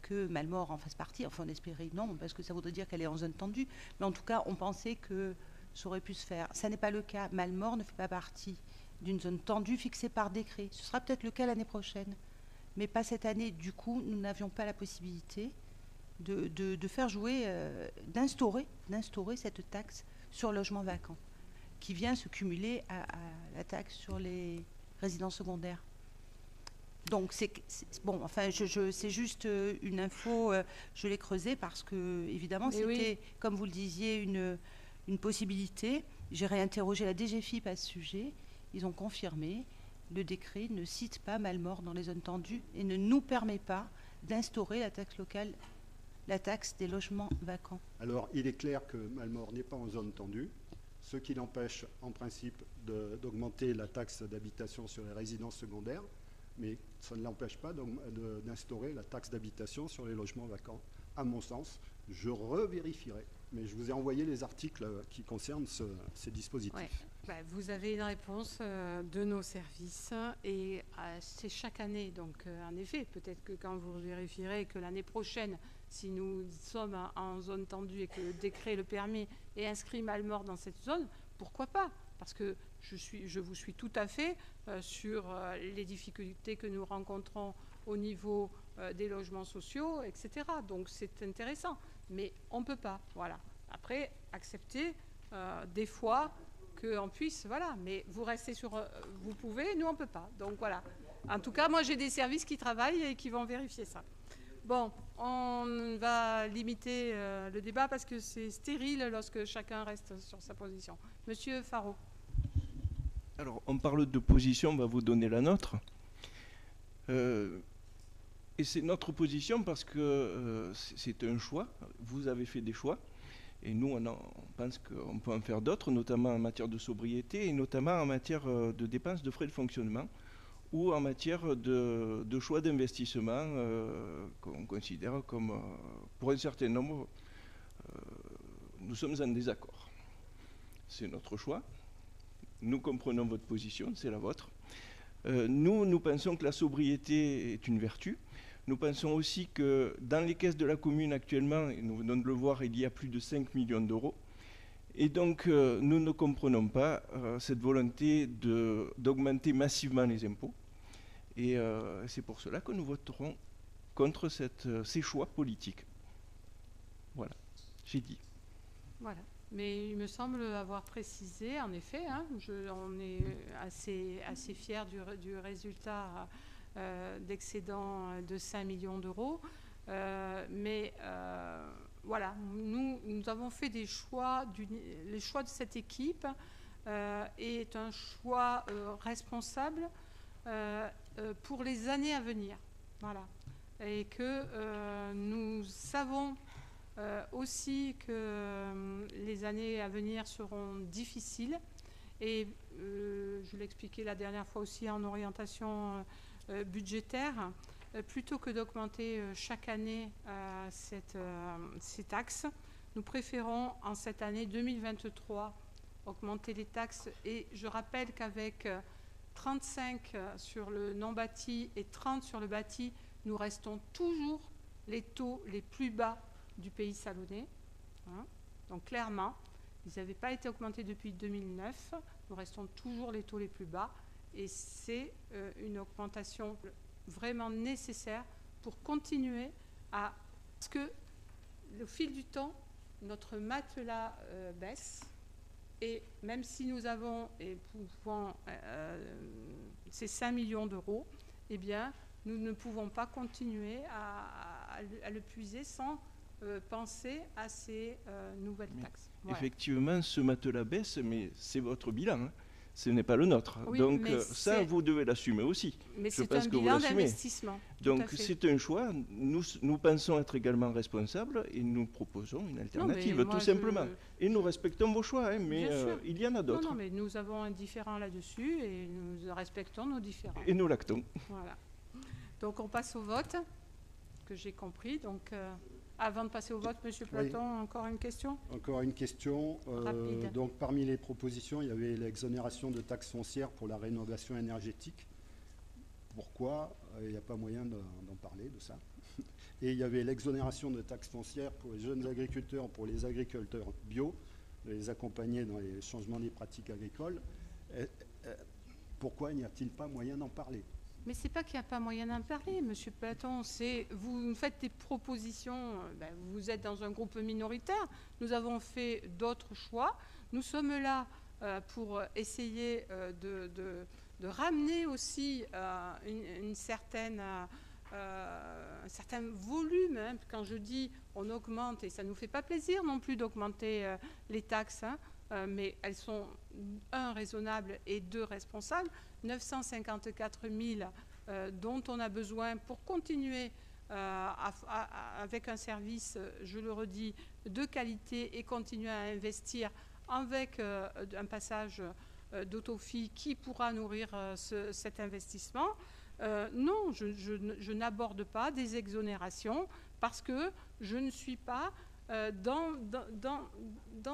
que Mallemort en fasse partie. Enfin, on espérait non, parce que ça voudrait dire qu'elle est en zone tendue. Mais en tout cas, on pensait que ça aurait pu se faire. Ça n'est pas le cas. Mallemort ne fait pas partie d'une zone tendue fixée par décret. Ce sera peut-être le cas l'année prochaine, mais pas cette année. Du coup, nous n'avions pas la possibilité de faire jouer, d'instaurer cette taxe sur le logement vacant, qui vient se cumuler à la taxe sur les résidences secondaires. Donc, c'est bon, enfin, c'est juste une info, je l'ai creusée parce que, évidemment, c'était, comme vous le disiez, une possibilité. J'ai réinterrogé la DGFiP à ce sujet. Ils ont confirmé, le décret ne cite pas Mallemort dans les zones tendues et ne nous permet pas d'instaurer la taxe locale, la taxe des logements vacants. Alors, il est clair que Mallemort n'est pas en zone tendue, ce qui l'empêche en principe d'augmenter la taxe d'habitation sur les résidences secondaires, mais ça ne l'empêche pas d'instaurer la taxe d'habitation sur les logements vacants. À mon sens, je revérifierai, mais je vous ai envoyé les articles qui concernent ces dispositifs. Ouais. Vous avez une réponse de nos services et c'est chaque année. Donc, en effet, peut-être que quand vous vérifierez que l'année prochaine, si nous sommes en zone tendue et que le décret le permet et inscrit Mallemort dans cette zone, pourquoi pas? Parce que je vous suis tout à fait sur les difficultés que nous rencontrons au niveau des logements sociaux, etc. Donc, c'est intéressant. Mais on ne peut pas. Voilà. Après, accepter des fois qu'on puisse, voilà, mais vous restez sur, vous pouvez, nous on ne peut pas. Donc voilà. En tout cas, moi j'ai des services qui travaillent et qui vont vérifier ça. Bon, on va limiter le débat parce que c'est stérile lorsque chacun reste sur sa position. Monsieur Faro. Alors, on parle de position, on va vous donner la nôtre. Et c'est notre position parce que c'est un choix. Vous avez fait des choix. Et nous, on pense qu'on peut en faire d'autres, notamment en matière de sobriété et notamment en matière de dépenses de frais de fonctionnement ou en matière de choix d'investissement qu'on considère comme, pour un certain nombre, nous sommes en désaccord. C'est notre choix. Nous comprenons votre position, c'est la vôtre. Nous pensons que la sobriété est une vertu. Nous pensons aussi que dans les caisses de la commune actuellement, et nous venons de le voir, il y a plus de 5 millions d'euros. Et donc, nous ne comprenons pas cette volonté d'augmenter massivement les impôts. Et c'est pour cela que nous voterons contre ces choix politiques. Voilà, j'ai dit. Voilà. Mais il me semble avoir précisé, en effet, hein, on est assez fiers du résultat d'excédent de 5 millions d'euros. Mais voilà, nous avons fait des choix, les choix de cette équipe est un choix responsable pour les années à venir. Voilà. Et que nous savons aussi que les années à venir seront difficiles. Et je l'expliquais la dernière fois aussi en orientation budgétaire, plutôt que d'augmenter chaque année ces taxes, nous préférons en cette année 2023 augmenter les taxes. Et je rappelle qu'avec 35 sur le non bâti et 30 sur le bâti, nous restons toujours les taux les plus bas du pays salonnais. Hein. Donc clairement, ils n'avaient pas été augmentés depuis 2009. Nous restons toujours les taux les plus bas. Et c'est une augmentation vraiment nécessaire pour continuer à... Parce que au fil du temps, notre matelas baisse. Et même si nous avons ces 5 millions d'euros, eh bien, nous ne pouvons pas continuer à le puiser sans penser à ces nouvelles taxes. Voilà. Effectivement, ce matelas baisse, mais c'est votre bilan. Hein. Ce n'est pas le nôtre. Oui, donc ça, vous devez l'assumer aussi. Mais c'est un bilan d'investissement. Donc c'est un choix. Nous pensons être également responsables et nous proposons une alternative, tout simplement. Et nous respectons vos choix, hein, mais il y en a d'autres. Non, mais nous avons un différend là-dessus et nous respectons nos différends. Et nous l'actons. Voilà. Donc on passe au vote, que j'ai compris. Donc avant de passer au vote, Monsieur Platon, oui. Encore une question ? Encore une question. Donc parmi les propositions, il y avait l'exonération de taxes foncières pour la rénovation énergétique. Pourquoi il n'y a pas moyen d'en parler de ça? Et il y avait l'exonération de taxes foncières pour les jeunes agriculteurs, pour les agriculteurs bio, de les accompagner dans les changements des pratiques agricoles. Pourquoi n'y a-t-il pas moyen d'en parler? Mais ce n'est pas qu'il n'y a pas moyen d'en parler, Monsieur Platon. Vous faites des propositions, vous êtes dans un groupe minoritaire. Nous avons fait d'autres choix. Nous sommes là pour essayer de ramener aussi un certain volume. Hein. Quand je dis on augmente, et ça ne nous fait pas plaisir non plus d'augmenter les taxes, hein, mais elles sont, un, raisonnables et deux, responsables. 954 000 dont on a besoin pour continuer avec un service, je le redis, de qualité et continuer à investir avec un passage d'autofie qui pourra nourrir cet investissement. Non, je n'aborde pas des exonérations parce que je ne suis pas dans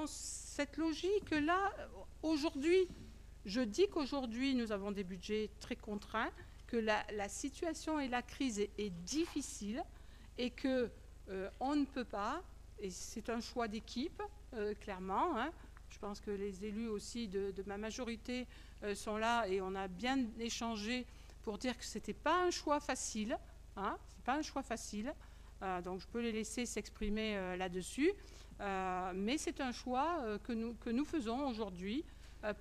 cette logique-là aujourd'hui. Je dis qu'aujourd'hui, nous avons des budgets très contraints, que la situation et la crise est difficile et qu'on ne peut pas, et c'est un choix d'équipe, clairement. Hein, je pense que les élus aussi de ma majorité sont là et on a bien échangé pour dire que ce n'était pas un choix facile. Hein, c'est pas un choix facile. Donc je peux les laisser s'exprimer là-dessus. Mais c'est un choix que nous faisons aujourd'hui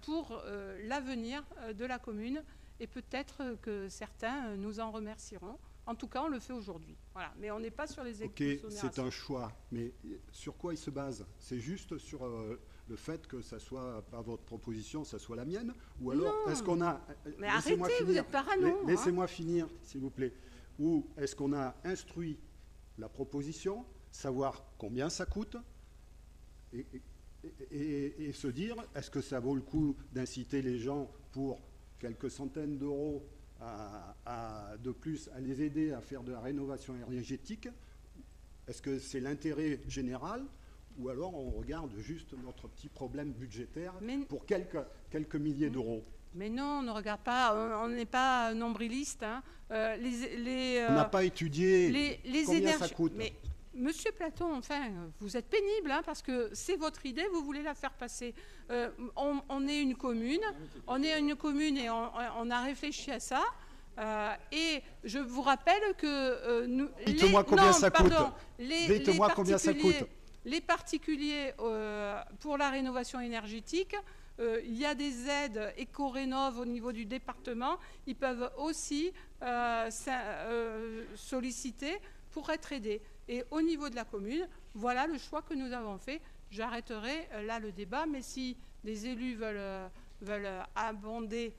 pour l'avenir de la commune et peut-être que certains nous en remercieront. En tout cas, on le fait aujourd'hui. Voilà. Mais on n'est pas sur les exonérations. Ok, c'est un choix, mais sur quoi il se base? C'est juste sur le fait que ça soit pas votre proposition, ça soit la mienne? Ou alors, est-ce qu'on a... Mais arrêtez, vous êtes parano. Laissez-moi finir, s'il vous plaît. Ou est-ce qu'on a instruit la proposition, savoir combien ça coûte et se dire, est-ce que ça vaut le coup d'inciter les gens pour quelques centaines d'euros de plus à les aider à faire de la rénovation énergétique? Est-ce que c'est l'intérêt général ou alors on regarde juste notre petit problème budgétaire pour quelques milliers d'euros? Mais non, on ne regarde pas, on n'est pas nombriliste. Hein. On n'a pas étudié combien ça coûte. Monsieur Platon, enfin, vous êtes pénible, hein, parce que c'est votre idée, vous voulez la faire passer. On est une commune, et on a réfléchi à ça. Et je vous rappelle que dites-moi combien ça coûte. Dites-moi combien ça coûte. Les particuliers, pour la rénovation énergétique, il y a des aides éco-rénov au niveau du département. Ils peuvent aussi solliciter pour être aidés. Et au niveau de la commune, voilà le choix que nous avons fait. J'arrêterai là le débat, mais si les élus veulent abonder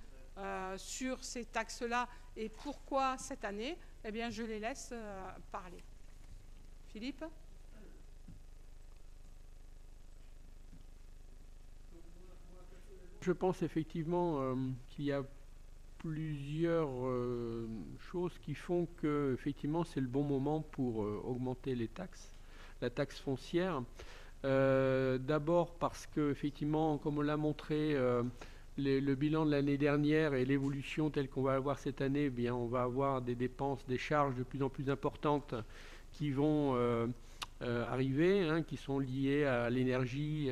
sur ces taxes-là et pourquoi cette année, eh bien je les laisse parler. Philippe ? Je pense effectivement qu'il y a plusieurs choses qui font que effectivement c'est le bon moment pour augmenter les taxes, la taxe foncière. D'abord parce que effectivement, comme on l'a montré, le bilan de l'année dernière et l'évolution telle qu'on va avoir cette année, eh bien on va avoir des dépenses, des charges de plus en plus importantes qui vont arriver, hein, qui sont liées à l'énergie,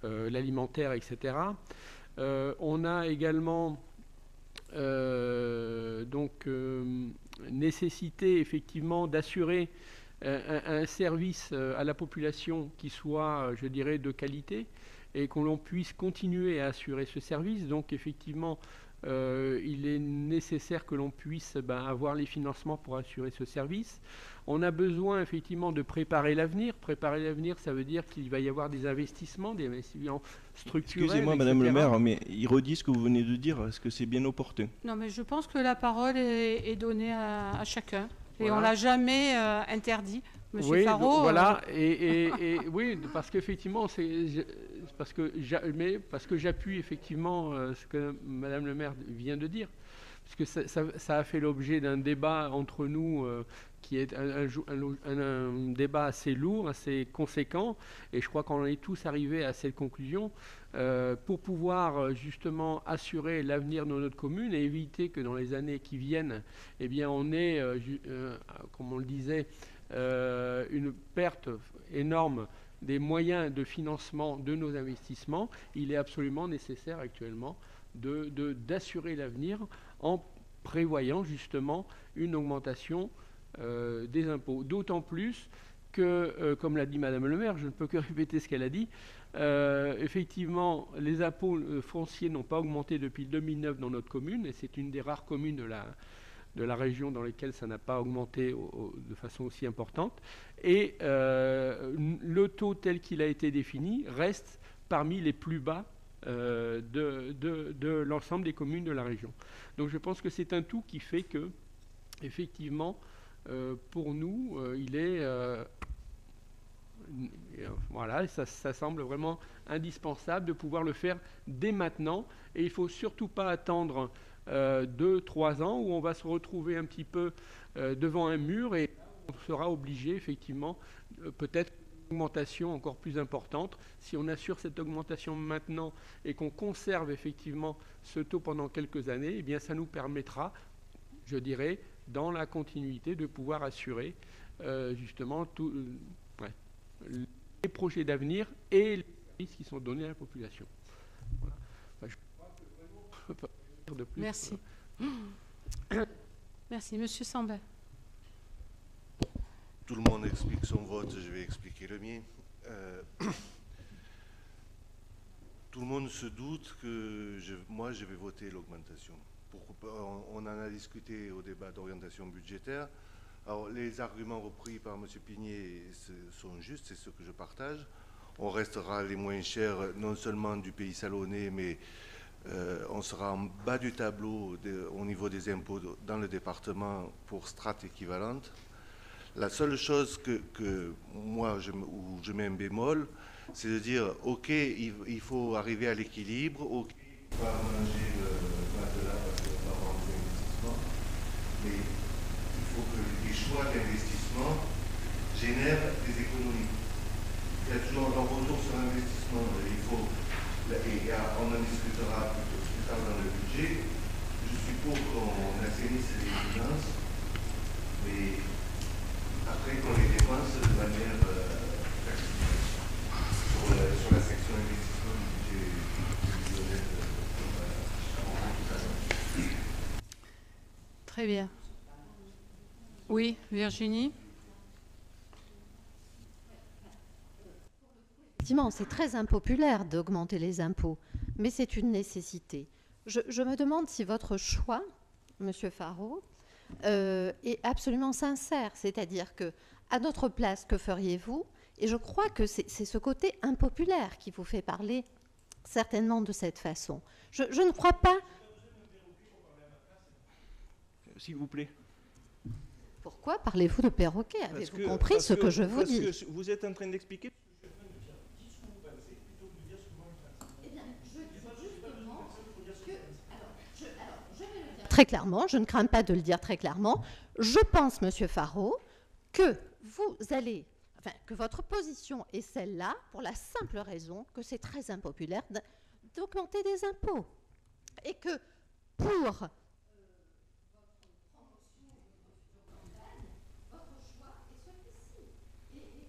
l'alimentaire, etc. On a également nécessité effectivement d'assurer un service à la population qui soit, je dirais, de qualité et qu'on puisse continuer à assurer ce service. Donc effectivement, il est nécessaire que l'on puisse avoir les financements pour assurer ce service. On a besoin effectivement de préparer l'avenir. Préparer l'avenir, ça veut dire qu'il va y avoir des investissements structurels. Excusez-moi, Madame le maire, mais il redit ce que vous venez de dire. Est-ce que c'est bien opportun? Non, mais je pense que la parole est donnée à chacun. Et voilà. on ne l'a jamais interdit. Monsieur oui, Faraud, voilà, et oui, parce qu'effectivement, parce que j'appuie effectivement ce que Madame le maire vient de dire, parce que ça a fait l'objet d'un débat entre nous qui est un débat assez lourd, assez conséquent, et je crois qu'on est tous arrivés à cette conclusion pour pouvoir justement assurer l'avenir de notre commune et éviter que dans les années qui viennent, eh bien, on ait, comme on le disait, une perte énorme des moyens de financement de nos investissements. Il est absolument nécessaire actuellement d'assurer l'avenir en prévoyant justement une augmentation des impôts. D'autant plus que, comme l'a dit Madame le maire, je ne peux que répéter ce qu'elle a dit, effectivement, les impôts fonciers n'ont pas augmenté depuis 2009 dans notre commune, et c'est une des rares communes de la région dans lesquelles ça n'a pas augmenté de façon aussi importante. Et le taux tel qu'il a été défini reste parmi les plus bas de l'ensemble des communes de la région. Donc je pense que c'est un tout qui fait que, effectivement, pour nous, il est... voilà, ça semble vraiment indispensable de pouvoir le faire dès maintenant. Et il ne faut surtout pas attendre 2-3 ans où on va se retrouver un petit peu devant un mur et on sera obligé effectivement peut-être une augmentation encore plus importante. Si on assure cette augmentation maintenant et qu'on conserve effectivement ce taux pendant quelques années, eh bien ça nous permettra, je dirais, dans la continuité de pouvoir assurer justement les projets d'avenir et les services qui sont donnés à la population. Voilà. Enfin, je crois que vraiment, de plus. Merci. Merci. Monsieur Sambin. Tout le monde explique son vote, je vais expliquer le mien. Tout le monde se doute que moi, je vais voter l'augmentation. On en a discuté au débat d'orientation budgétaire. Alors, les arguments repris par M. Pigné sont justes, c'est ce que je partage. On restera les moins chers, non seulement du pays salonnais, mais on sera en bas du tableau au niveau des impôts dans le département pour strates équivalentes. La seule chose que moi, où je mets un bémol, c'est de dire, OK, il faut arriver à l'équilibre, OK, il faut manger le matelas parce qu'on va avoir des investissements, mais il faut que les choix d'investissement génèrent des économies. Il y a toujours un retour sur investissement. On en discutera plus tard dans le budget. Je suis pour qu'on assainisse les finances, mais après souhaiterais qu'on les dépense de manière sur la section investissement du budget prévisionnel. Très bien. Oui, Virginie. Effectivement, c'est très impopulaire d'augmenter les impôts, mais c'est une nécessité. Je me demande si votre choix, Monsieur Faraud, est absolument sincère. C'est-à-dire que, à notre place, que feriez-vous? Et je crois que c'est ce côté impopulaire qui vous fait parler certainement de cette façon. Je ne crois pas... S'il vous plaît. Pourquoi parlez-vous de perroquet? Avez-vous compris ce que je vous dis? Parce que vous êtes en train d'expliquer. Très clairement, je ne crains pas de le dire très clairement, je pense, Monsieur Faraud, que vous allez, enfin, que votre position est celle-là, pour la simple raison que c'est très impopulaire d'augmenter des impôts. Et que pour...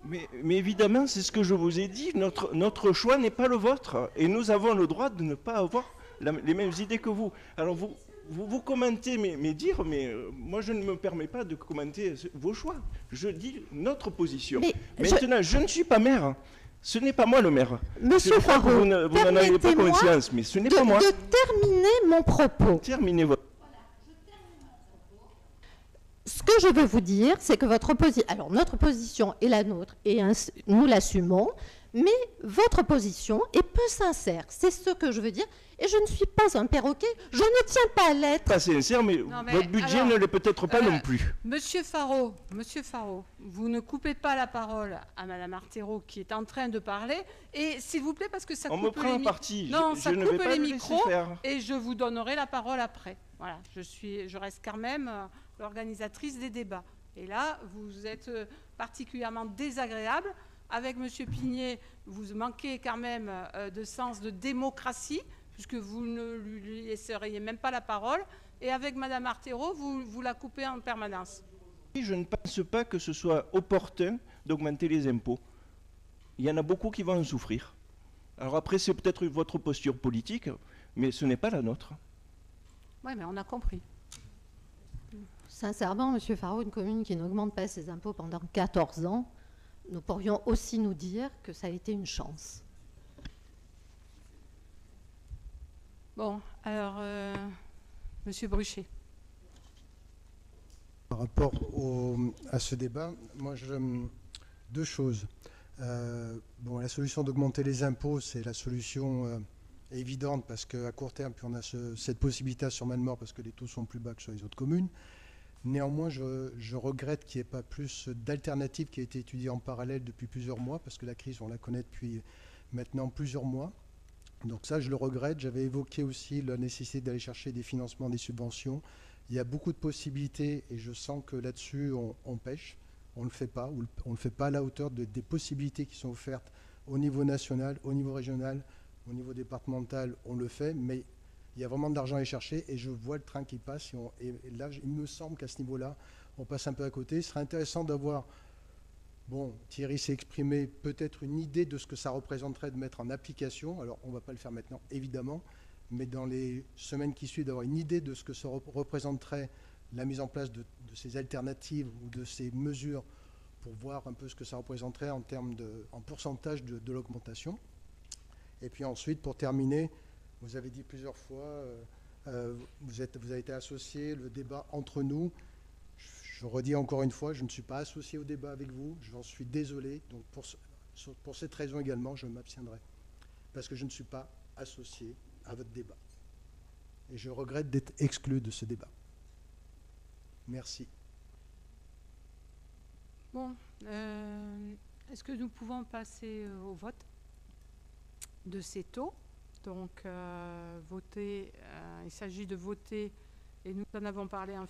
Mais évidemment, c'est ce que je vous ai dit, notre choix n'est pas le vôtre. Et nous avons le droit de ne pas avoir les mêmes idées que vous. Alors vous commentez mes dires, mais moi je ne me permets pas de commenter vos choix. Je dis notre position. Maintenant, je ne suis pas maire. Ce n'est pas moi le maire. Monsieur Faraud, vous n'en avez pas conscience, mais ce n'est pas moi. De terminer mon propos. Terminez votre... Ce que je veux vous dire, c'est que votre position, alors notre position est la nôtre et nous l'assumons, mais votre position est peu sincère. C'est ce que je veux dire. Et je ne suis pas un perroquet, je ne tiens pas à l'être. Pas sincère, mais votre budget ne l'est peut-être pas non plus. Monsieur Faraud, vous ne coupez pas la parole à Madame Artero qui est en train de parler. Et s'il vous plaît, parce que ça coupe me prend en partie. Non, je ça ne coupe vais pas les le micros laisser faire. et je vous donnerai la parole après. Voilà, je reste quand même l'organisatrice des débats. Et là, vous êtes particulièrement désagréable. Avec Monsieur Pignet, vous manquez quand même de sens de démocratie, puisque vous ne lui laisseriez même pas la parole. Et avec Madame Artero, vous la coupez en permanence. Je ne pense pas que ce soit opportun d'augmenter les impôts. Il y en a beaucoup qui vont en souffrir. Alors après, c'est peut-être votre posture politique, mais ce n'est pas la nôtre. Oui, mais on a compris. Sincèrement, Monsieur Faraud, une commune qui n'augmente pas ses impôts pendant 14 ans, nous pourrions aussi nous dire que ça a été une chance. Bon, alors, Monsieur Bruchet. Par rapport à ce débat, moi, deux choses. La solution d'augmenter les impôts, c'est la solution évidente parce qu'à court terme, puis on a cette possibilité sur Malemort parce que les taux sont plus bas que sur les autres communes. Néanmoins, je regrette qu'il n'y ait pas plus d'alternatives qui aient été étudiées en parallèle depuis plusieurs mois, parce que la crise, on la connaît depuis maintenant plusieurs mois. Donc ça, je le regrette. J'avais évoqué aussi la nécessité d'aller chercher des financements, des subventions. Il y a beaucoup de possibilités et je sens que là-dessus, on pêche. On ne le fait pas, ou on ne le fait pas à la hauteur des possibilités qui sont offertes au niveau national, au niveau régional, au niveau départemental. On le fait, mais il y a vraiment de l'argent à aller chercher et je vois le train qui passe. Et là, il me semble qu'à ce niveau-là, on passe un peu à côté. Ce serait intéressant d'avoir, Thierry s'est exprimé, peut-être une idée de ce que ça représenterait de mettre en application. Alors, on ne va pas le faire maintenant, évidemment, mais dans les semaines qui suivent, d'avoir une idée de ce que ça représenterait la mise en place de ces alternatives ou de ces mesures pour voir un peu ce que ça représenterait en termes en pourcentage de l'augmentation. Et puis ensuite, pour terminer, vous avez dit plusieurs fois, vous avez été associé, le débat entre nous. Je redis encore une fois, je ne suis pas associé au débat avec vous, j'en suis désolé. Donc pour cette raison également, je m'abstiendrai. Parce que je ne suis pas associé à votre débat. Et je regrette d'être exclu de ce débat. Merci. Bon, est-ce que nous pouvons passer au vote de ces taux? Donc, il s'agit de voter, et nous en avons parlé en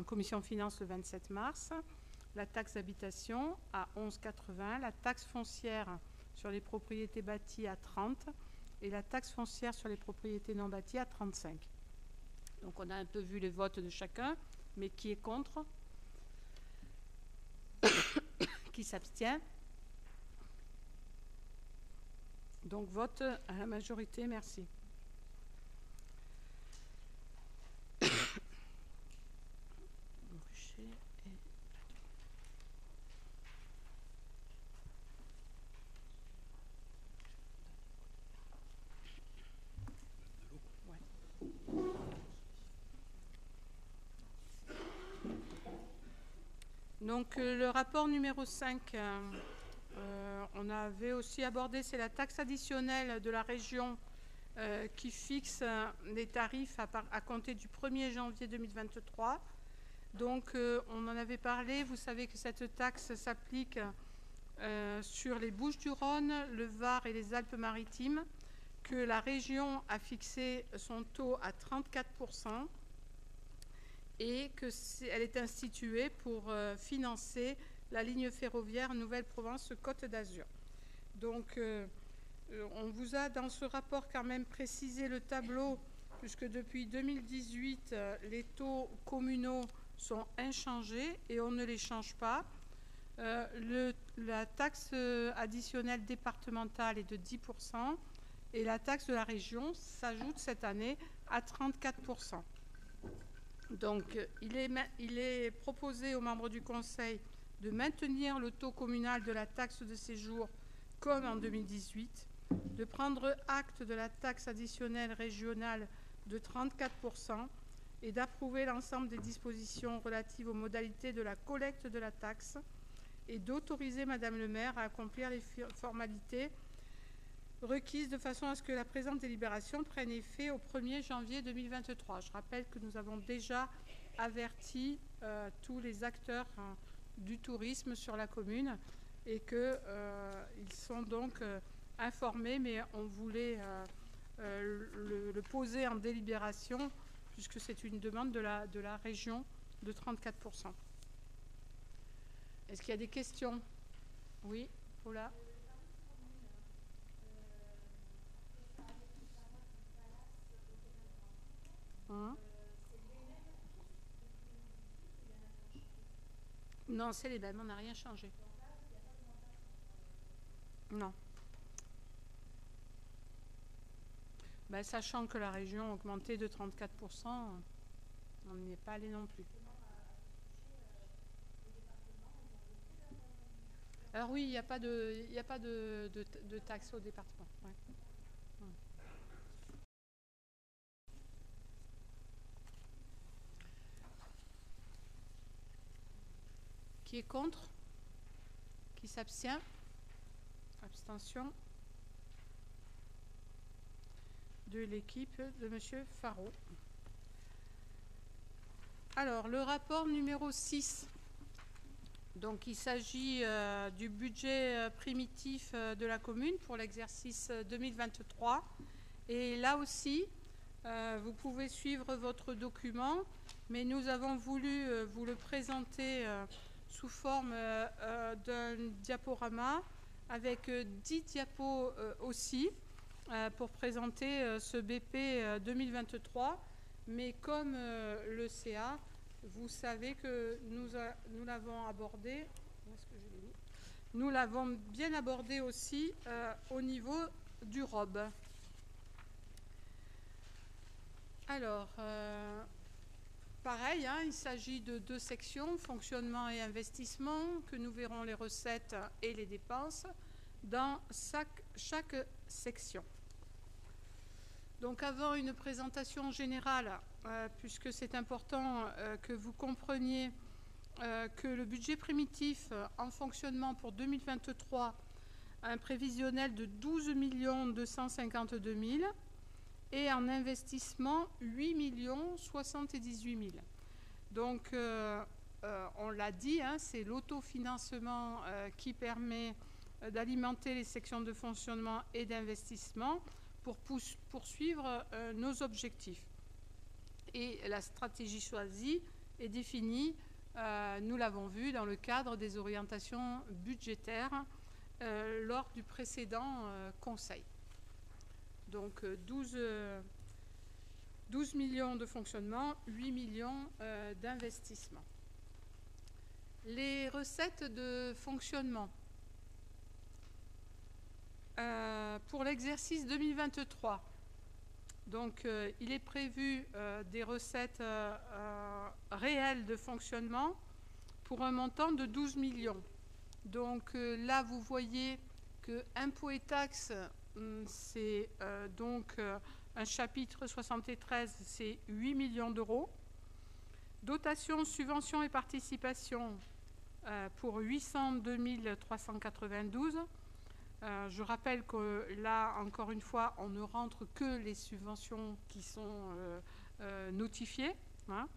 commission finance le 27 mars, la taxe d'habitation à 11,80, la taxe foncière sur les propriétés bâties à 30 et la taxe foncière sur les propriétés non bâties à 35. Donc, on a un peu vu les votes de chacun, mais qui est contre? Qui s'abstient? Donc vote à la majorité, merci. Donc le rapport numéro 5, on avait aussi abordé, c'est la taxe additionnelle de la région qui fixe les tarifs à compter du 1er janvier 2023. Donc on en avait parlé, vous savez que cette taxe s'applique sur les Bouches-du-Rhône, le Var et les Alpes-Maritimes, que la région a fixé son taux à 34%. Et qu'elle est instituée pour financer la ligne ferroviaire Nouvelle-Provence-Côte d'Azur. Donc, on vous a dans ce rapport quand même précisé le tableau, puisque depuis 2018, les taux communaux sont inchangés et on ne les change pas. La taxe additionnelle départementale est de 10% et la taxe de la région s'ajoute cette année à 34%. Donc, il est proposé aux membres du Conseil de maintenir le taux communal de la taxe de séjour comme en 2018, de prendre acte de la taxe additionnelle régionale de 34% et d'approuver l'ensemble des dispositions relatives aux modalités de la collecte de la taxe et d'autoriser Madame le maire à accomplir les formalités requises de façon à ce que la présente délibération prenne effet au 1er janvier 2023. Je rappelle que nous avons déjà averti tous les acteurs du tourisme sur la commune et qu'ils sont donc informés, mais on voulait le poser en délibération puisque c'est une demande de la région de 34%. Est-ce qu'il y a des questions? Oui, Paula. Non, c'est les mêmes, on n'a rien changé. Non. Ben, sachant que la région a augmenté de 34%, on n'y est pas allé non plus. Alors oui, il n'y a pas de taxe au département. Ouais. Qui est contre? Qui s'abstient? Abstention de l'équipe de M. Faraud. Alors, le rapport numéro 6. Donc, il s'agit du budget primitif de la commune pour l'exercice 2023. Et là aussi, vous pouvez suivre votre document, mais nous avons voulu vous le présenter sous forme d'un diaporama avec 10 diapos aussi pour présenter ce BP 2023. Mais comme le CA, vous savez que nous l'avons abordé. Où est-ce que je l'ai mis ? Nous l'avons bien abordé aussi au niveau du ROB. Alors, pareil, hein, il s'agit de 2 sections, fonctionnement et investissement, que nous verrons les recettes et les dépenses dans chaque section. Donc avant une présentation générale, puisque c'est important que vous compreniez que le budget primitif en fonctionnement pour 2023 a un prévisionnel de 12 252 000 et en investissement 8 078 000. Donc on l'a dit, hein, c'est l'autofinancement qui permet d'alimenter les sections de fonctionnement et d'investissement pour poursuivre nos objectifs. Et la stratégie choisie est définie, nous l'avons vu, dans le cadre des orientations budgétaires lors du précédent conseil. Donc 12 millions de fonctionnement, 8 millions d'investissement. Les recettes de fonctionnement. Pour l'exercice 2023, donc il est prévu des recettes réelles de fonctionnement pour un montant de 12 millions. Donc là, vous voyez que impôts et taxes, c'est donc un chapitre 73, c'est 8 millions d'euros. Dotation, subventions et participations pour 802 392. Je rappelle que là, encore une fois, on ne rentre que les subventions qui sont notifiées. Hein.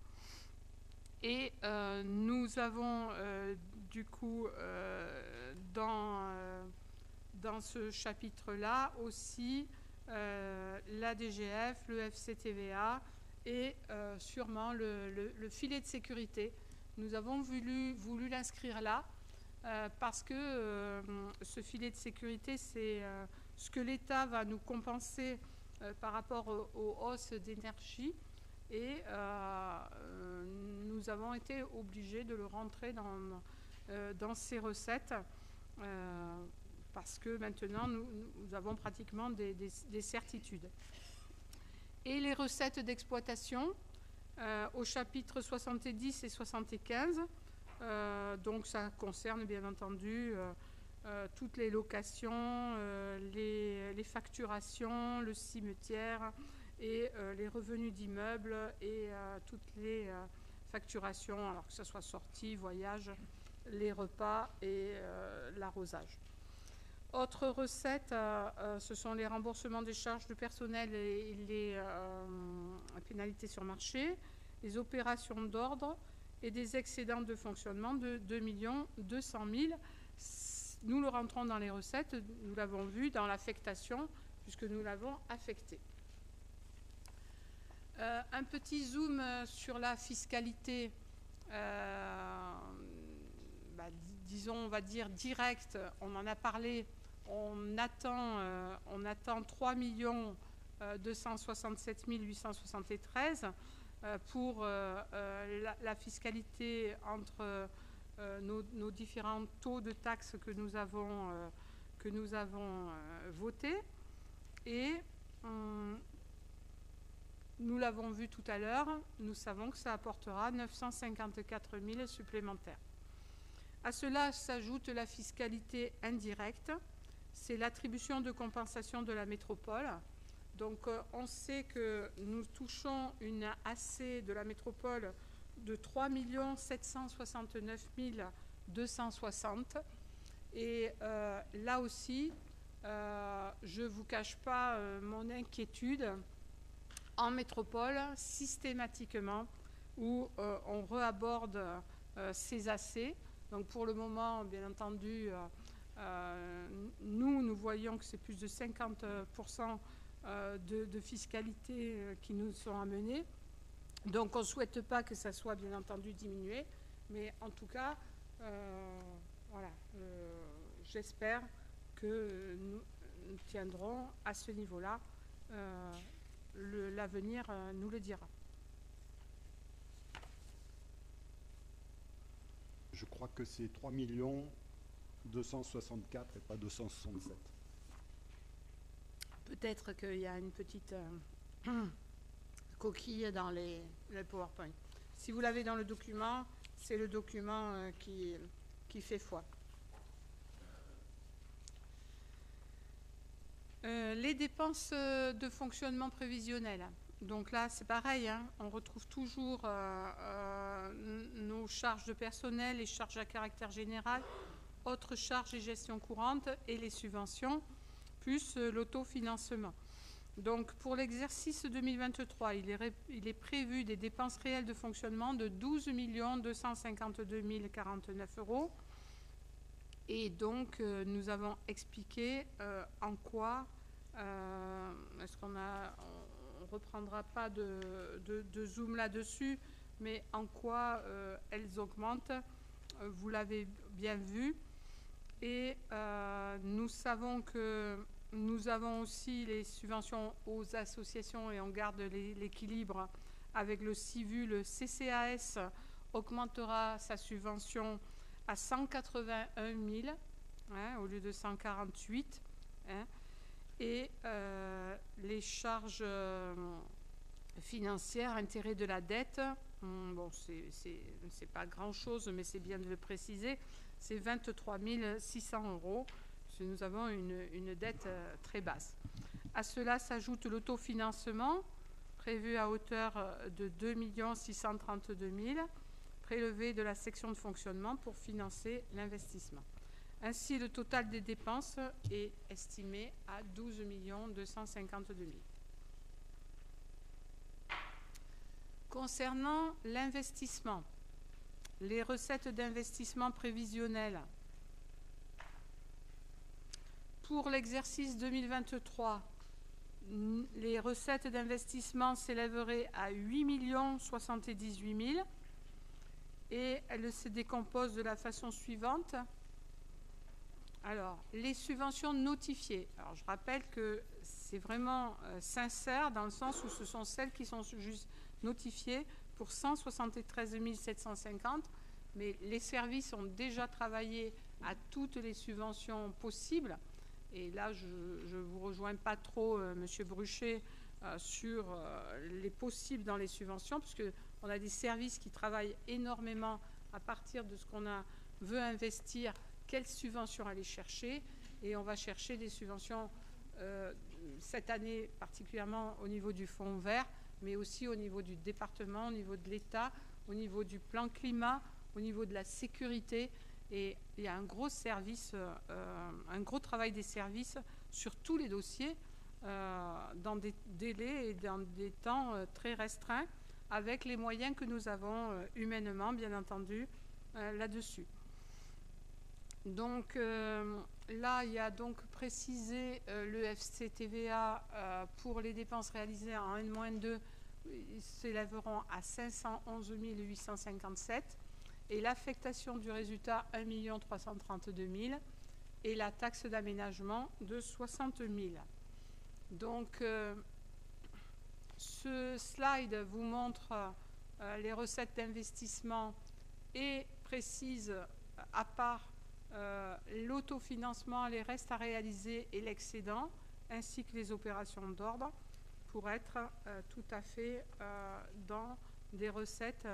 Et nous avons du coup dans ce chapitre-là aussi la DGF, le FCTVA et sûrement le filet de sécurité. Nous avons voulu l'inscrire là parce que ce filet de sécurité, c'est ce que l'État va nous compenser par rapport aux hausses d'énergie. Et nous avons été obligés de le rentrer dans ces recettes parce que maintenant, nous avons pratiquement des certitudes. Et les recettes d'exploitation au chapitre 70 et 75, donc ça concerne bien entendu toutes les locations, les facturations, le cimetière et les revenus d'immeubles et toutes les facturations, alors que ce soit sortie, voyage, les repas et l'arrosage. Autres recettes, ce sont les remboursements des charges de personnel et les pénalités sur marché, les opérations d'ordre et des excédents de fonctionnement de 2 200 000. Nous le rentrons dans les recettes, nous l'avons vu dans l'affectation, puisque nous l'avons affecté. Un petit zoom sur la fiscalité, disons, on va dire directe, on en a parlé, on attend 3 267 873 pour la fiscalité entre nos différents taux de taxes que nous avons votés. Et nous l'avons vu tout à l'heure, nous savons que ça apportera 954 000 supplémentaires. À cela s'ajoute la fiscalité indirecte, c'est l'attribution de compensation de la métropole. Donc on sait que nous touchons une AC de la métropole de 3 769 260. Et là aussi, je ne vous cache pas mon inquiétude. En métropole, systématiquement, où on réaborde ces AC. Donc pour le moment, bien entendu, nous voyons que c'est plus de 50% de fiscalité qui nous sont amenés. Donc on ne souhaite pas que ça soit bien entendu diminué, mais en tout cas, voilà, j'espère que nous tiendrons à ce niveau-là. L'avenir nous le dira. Je crois que c'est 3 264 et pas 267. Peut-être qu'il y a une petite coquille dans les PowerPoint. Si vous l'avez dans le document, c'est le document qui fait foi. Les dépenses de fonctionnement prévisionnel. Donc là, c'est pareil, hein, on retrouve toujours nos charges de personnel, les charges à caractère général, autres charges et gestion courante et les subventions, plus l'autofinancement. Donc pour l'exercice 2023, il est prévu des dépenses réelles de fonctionnement de 12 252 049 €. Et donc, nous avons expliqué en quoi, est-ce qu'on ne reprendra pas de zoom là-dessus, mais en quoi elles augmentent, vous l'avez bien vu. Et nous savons que nous avons aussi les subventions aux associations et on garde l'équilibre avec le CIVU. Le CCAS augmentera sa subvention à 181 000 au lieu de 148. Et les charges financières, intérêts de la dette, bon, c'est pas grand-chose, mais c'est bien de le préciser, c'est 23 600 €, parce que nous avons une dette très basse. À cela s'ajoute l'autofinancement, prévu à hauteur de 2 632 000, prélevé de la section de fonctionnement pour financer l'investissement. Ainsi, le total des dépenses est estimé à 12 252 000. Concernant l'investissement, les recettes d'investissement prévisionnelles pour l'exercice 2023, les recettes d'investissement s'élèveraient à 8 078 000 et elles se décomposent de la façon suivante. Alors, les subventions notifiées. Alors, je rappelle que c'est vraiment sincère dans le sens où ce sont celles qui sont juste notifiées pour 173 750, mais les services ont déjà travaillé à toutes les subventions possibles. Et là, je ne vous rejoins pas trop, Monsieur Bruchet, sur les possibles dans les subventions, puisqu'on a des services qui travaillent énormément à partir de ce qu'on veut investir, quelles subventions aller chercher, et on va chercher des subventions cette année particulièrement au niveau du fonds vert, mais aussi au niveau du département, au niveau de l'État, au niveau du plan climat, au niveau de la sécurité, et il y a un gros service, un gros travail des services sur tous les dossiers dans des délais et dans des temps très restreints, avec les moyens que nous avons humainement, bien entendu, là-dessus. Donc là, il y a donc précisé le FCTVA pour les dépenses réalisées en N-2, ils s'élèveront à 511 857 et l'affectation du résultat 1 332 000 et la taxe d'aménagement de 60 000. Donc ce slide vous montre les recettes d'investissement et précise à part l'autofinancement, les restes à réaliser et l'excédent, ainsi que les opérations d'ordre, pour être tout à fait dans des recettes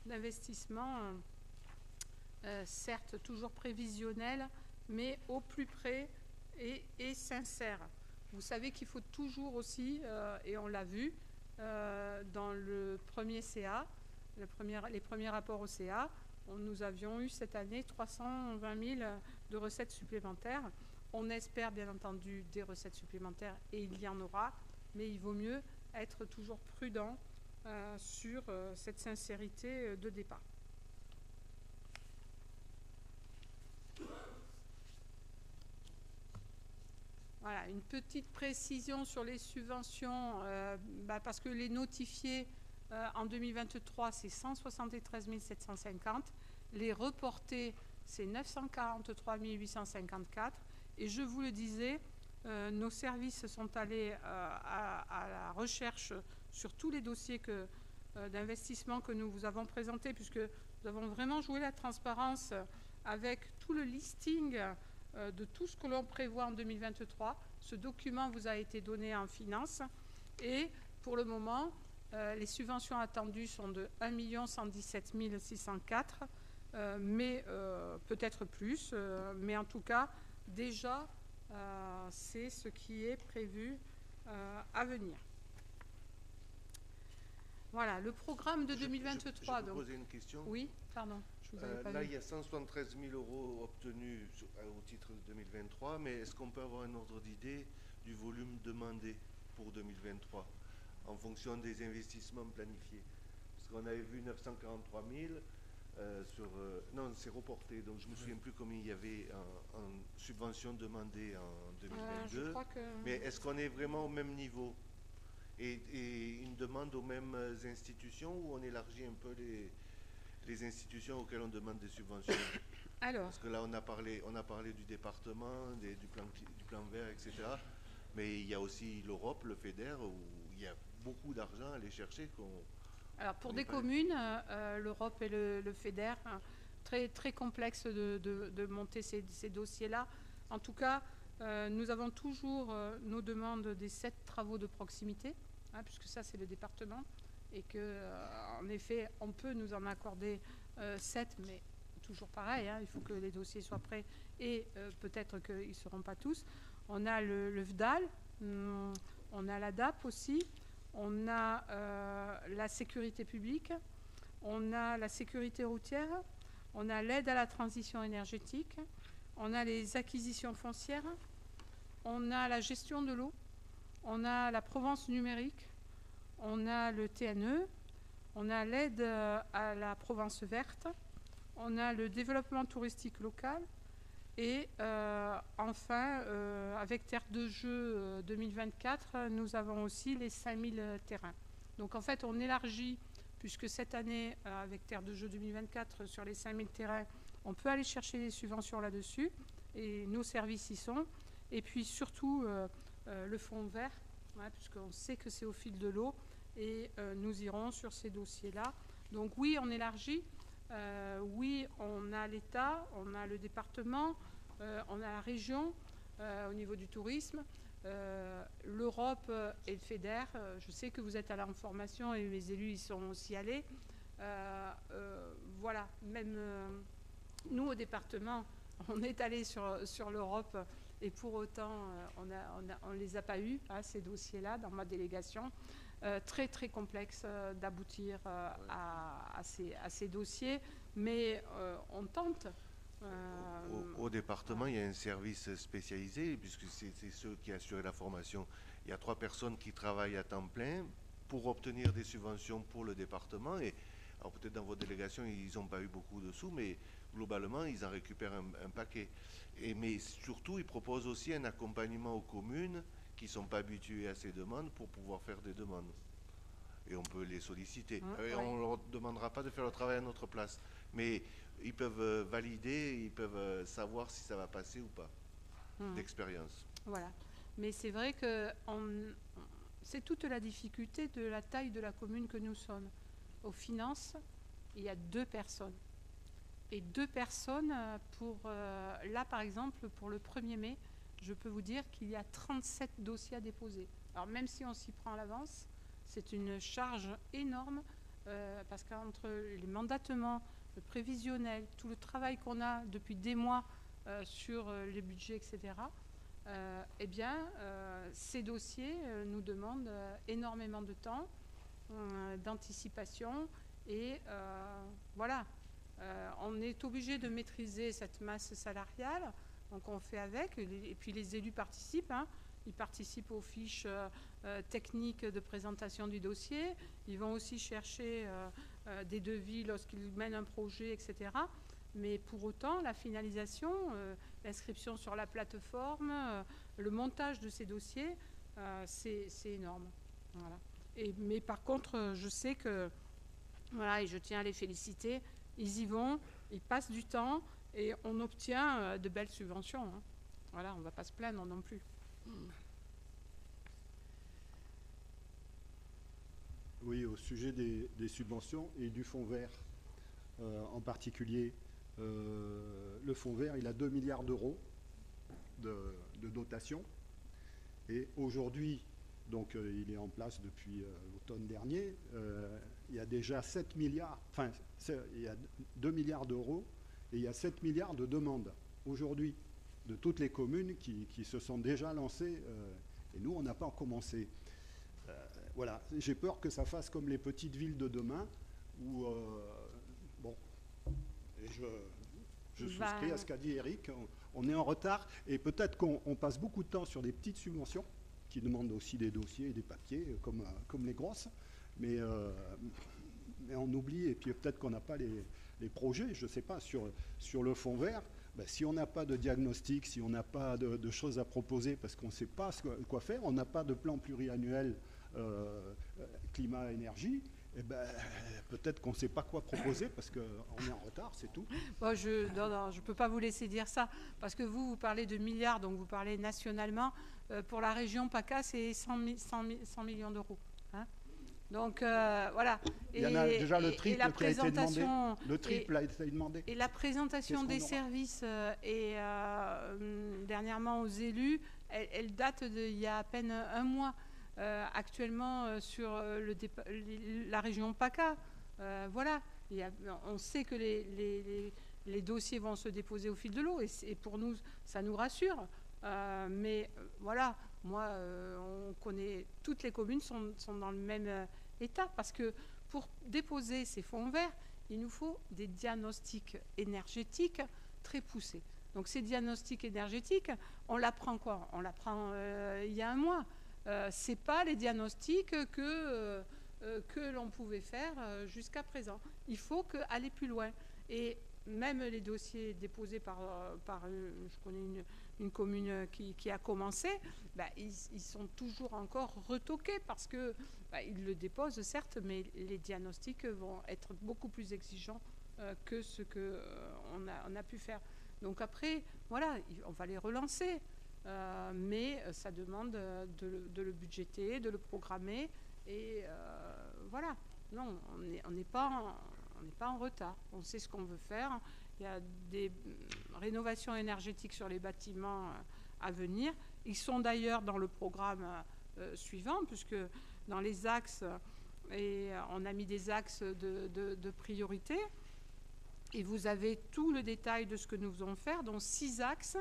d'investissement, certes toujours prévisionnelles, mais au plus près et sincères. Vous savez qu'il faut toujours aussi, et on l'a vu dans le premier CA, les premiers rapports au CA, nous avions eu cette année 320 000 de recettes supplémentaires. On espère bien entendu des recettes supplémentaires et il y en aura, mais il vaut mieux être toujours prudent sur cette sincérité de départ. Voilà, une petite précision sur les subventions, parce que les notifiés en 2023, c'est 173 750. Les reportés, c'est 943 854. Et je vous le disais, nos services sont allés à la recherche sur tous les dossiers d'investissement que nous vous avons présentés, puisque nous avons vraiment joué la transparence avec tout le listing de tout ce que l'on prévoit en 2023. Ce document vous a été donné en finance. Et pour le moment, les subventions attendues sont de 1 117 604, mais peut-être plus. Mais en tout cas, déjà, c'est ce qui est prévu à venir. Voilà, le programme de 2023. Je peux poser une question ? Oui, pardon. Là, il y a 173 000 € obtenus au titre de 2023, mais est-ce qu'on peut avoir un ordre d'idée du volume demandé pour 2023 en fonction des investissements planifiés? Parce qu'on avait vu 943 000 non, c'est reporté, donc je ne me souviens plus combien il y avait en subvention demandée en 2022. Mais est-ce qu'on est vraiment au même niveau et une demande aux mêmes institutions, ou on élargit un peu les institutions auxquelles on demande des subventions? Alors, parce que là, on a parlé du département, du plan vert, etc. Mais il y a aussi l'Europe, le FEDER, où il y a beaucoup d'argent à aller chercher. Alors, pour des communes, l'Europe et le FEDER très, très complexe de monter ces dossiers-là. En tout cas, nous avons toujours nos demandes des 7 travaux de proximité, hein, puisque ça, c'est le département, et qu'en effet, on peut nous en accorder 7, mais toujours pareil, hein, il faut que les dossiers soient prêts, et peut-être qu'ils ne seront pas tous. On a le VDAL, on a la DAP aussi, on a la sécurité publique, on a la sécurité routière, on a l'aide à la transition énergétique, on a les acquisitions foncières, on a la gestion de l'eau, on a la Provence numérique, on a le TNE, on a l'aide à la Provence verte, on a le développement touristique local et enfin, avec Terre de Jeux 2024, nous avons aussi les 5000 terrains. Donc en fait, on élargit, puisque cette année, avec Terre de Jeux 2024, sur les 5000 terrains, on peut aller chercher des subventions là-dessus, et nos services y sont. Et puis surtout, le fonds vert, hein, puisqu'on sait que c'est au fil de l'eau, et nous irons sur ces dossiers-là. Donc oui, on élargit. Oui, on a l'État, on a le département, on a la région au niveau du tourisme, l'Europe et le FEDER. Je sais que vous êtes à l'information et les élus y sont aussi allés. Voilà, même nous au département, on est allé sur l'Europe et pour autant, on ne les a pas eus, hein, ces dossiers-là, dans ma délégation. Très très complexe d'aboutir à ces dossiers, mais on tente. Au département, il y a un service spécialisé, puisque c'est ceux qui assurent la formation. Il y a 3 personnes qui travaillent à temps plein pour obtenir des subventions pour le département. Et alors peut-être dans vos délégations, ils n'ont pas eu beaucoup de sous, mais globalement, ils en récupèrent un paquet. Mais surtout, ils proposent aussi un accompagnement aux communes qui ne sont pas habitués à ces demandes pour pouvoir faire des demandes. Et on peut les solliciter. Et on ne leur demandera pas de faire le travail à notre place. Mais ils peuvent valider, ils peuvent savoir si ça va passer ou pas, d'expérience. Voilà. Mais c'est vrai que c'est toute la difficulté de la taille de la commune que nous sommes. Aux finances, il y a 2 personnes. Et 2 personnes pour, là par exemple, pour le 1er mai, je peux vous dire qu'il y a 37 dossiers à déposer. Alors même si on s'y prend à l'avance, c'est une charge énorme parce qu'entre les mandatements, le prévisionnel, tout le travail qu'on a depuis des mois sur les budgets, etc., eh bien, ces dossiers nous demandent énormément de temps, d'anticipation et voilà. On est obligé de maîtriser cette masse salariale. Donc on fait avec, et puis les élus participent, hein. Ils participent aux fiches techniques de présentation du dossier, ils vont aussi chercher des devis lorsqu'ils mènent un projet, etc. Mais pour autant, la finalisation, l'inscription sur la plateforme, le montage de ces dossiers, c'est énorme. Voilà. Mais par contre, je sais que, voilà, et je tiens à les féliciter, ils y vont, ils passent du temps, et on obtient de belles subventions. Hein. Voilà, on ne va pas se plaindre non plus. Oui, au sujet des subventions et du fonds vert en particulier. Le fonds vert, il a 2 milliards d'euros de dotation. Et aujourd'hui, donc il est en place depuis l'automne dernier, il y a déjà 7 milliards, enfin, il y a 2 milliards d'euros. Et il y a 7 milliards de demandes aujourd'hui de toutes les communes qui se sont déjà lancées. Et nous, on n'a pas commencé. Voilà, j'ai peur que ça fasse comme les petites villes de demain, où, bon, et je souscris à ce qu'a dit Eric, on est en retard. Et peut-être qu'on passe beaucoup de temps sur des petites subventions, qui demandent aussi des dossiers et des papiers, comme les grosses. Mais on oublie, et puis peut-être qu'on n'a pas les projets, je ne sais pas, sur le fonds vert, ben, si on n'a pas de diagnostic, si on n'a pas de choses à proposer parce qu'on ne sait pas quoi faire, on n'a pas de plan pluriannuel climat-énergie, eh ben, peut-être qu'on ne sait pas quoi proposer parce qu'on est en retard, c'est tout. Bon, non, je ne peux pas vous laisser dire ça, parce que vous parlez de milliards, donc vous parlez nationalement. Pour la région PACA, c'est 100 millions d'euros. Hein. Donc voilà. Il y en a déjà le triple la qui a été demandé. Le triple a été demandé. Et la présentation des services dernièrement aux élus, elle date d'il y a à peine un mois. Actuellement sur la région PACA, voilà. On sait que les dossiers vont se déposer au fil de l'eau et pour nous, ça nous rassure. Mais voilà, moi, on connaît, toutes les communes sont dans le même état parce que pour déposer ces fonds verts, il nous faut des diagnostics énergétiques très poussés. Donc ces diagnostics énergétiques, on l'apprend quoi? On l'apprend il y a un mois. Ce n'est pas les diagnostics que l'on pouvait faire jusqu'à présent. Il faut aller plus loin. Et même les dossiers déposés par je connais une commune qui a commencé, ils sont toujours encore retoqués parce que ils le déposent certes, mais les diagnostics vont être beaucoup plus exigeants que ce qu'on a pu faire. Donc après, voilà, on va les relancer. Mais ça demande de le budgéter, de le programmer. Et voilà, non, on n'est pas en retard. On sait ce qu'on veut faire. Il y a des rénovations énergétiques sur les bâtiments à venir. Ils sont d'ailleurs dans le programme suivant, puisque dans les axes, et on a mis des axes de priorité. Et vous avez tout le détail de ce que nous voulons faire, dont 6 axes.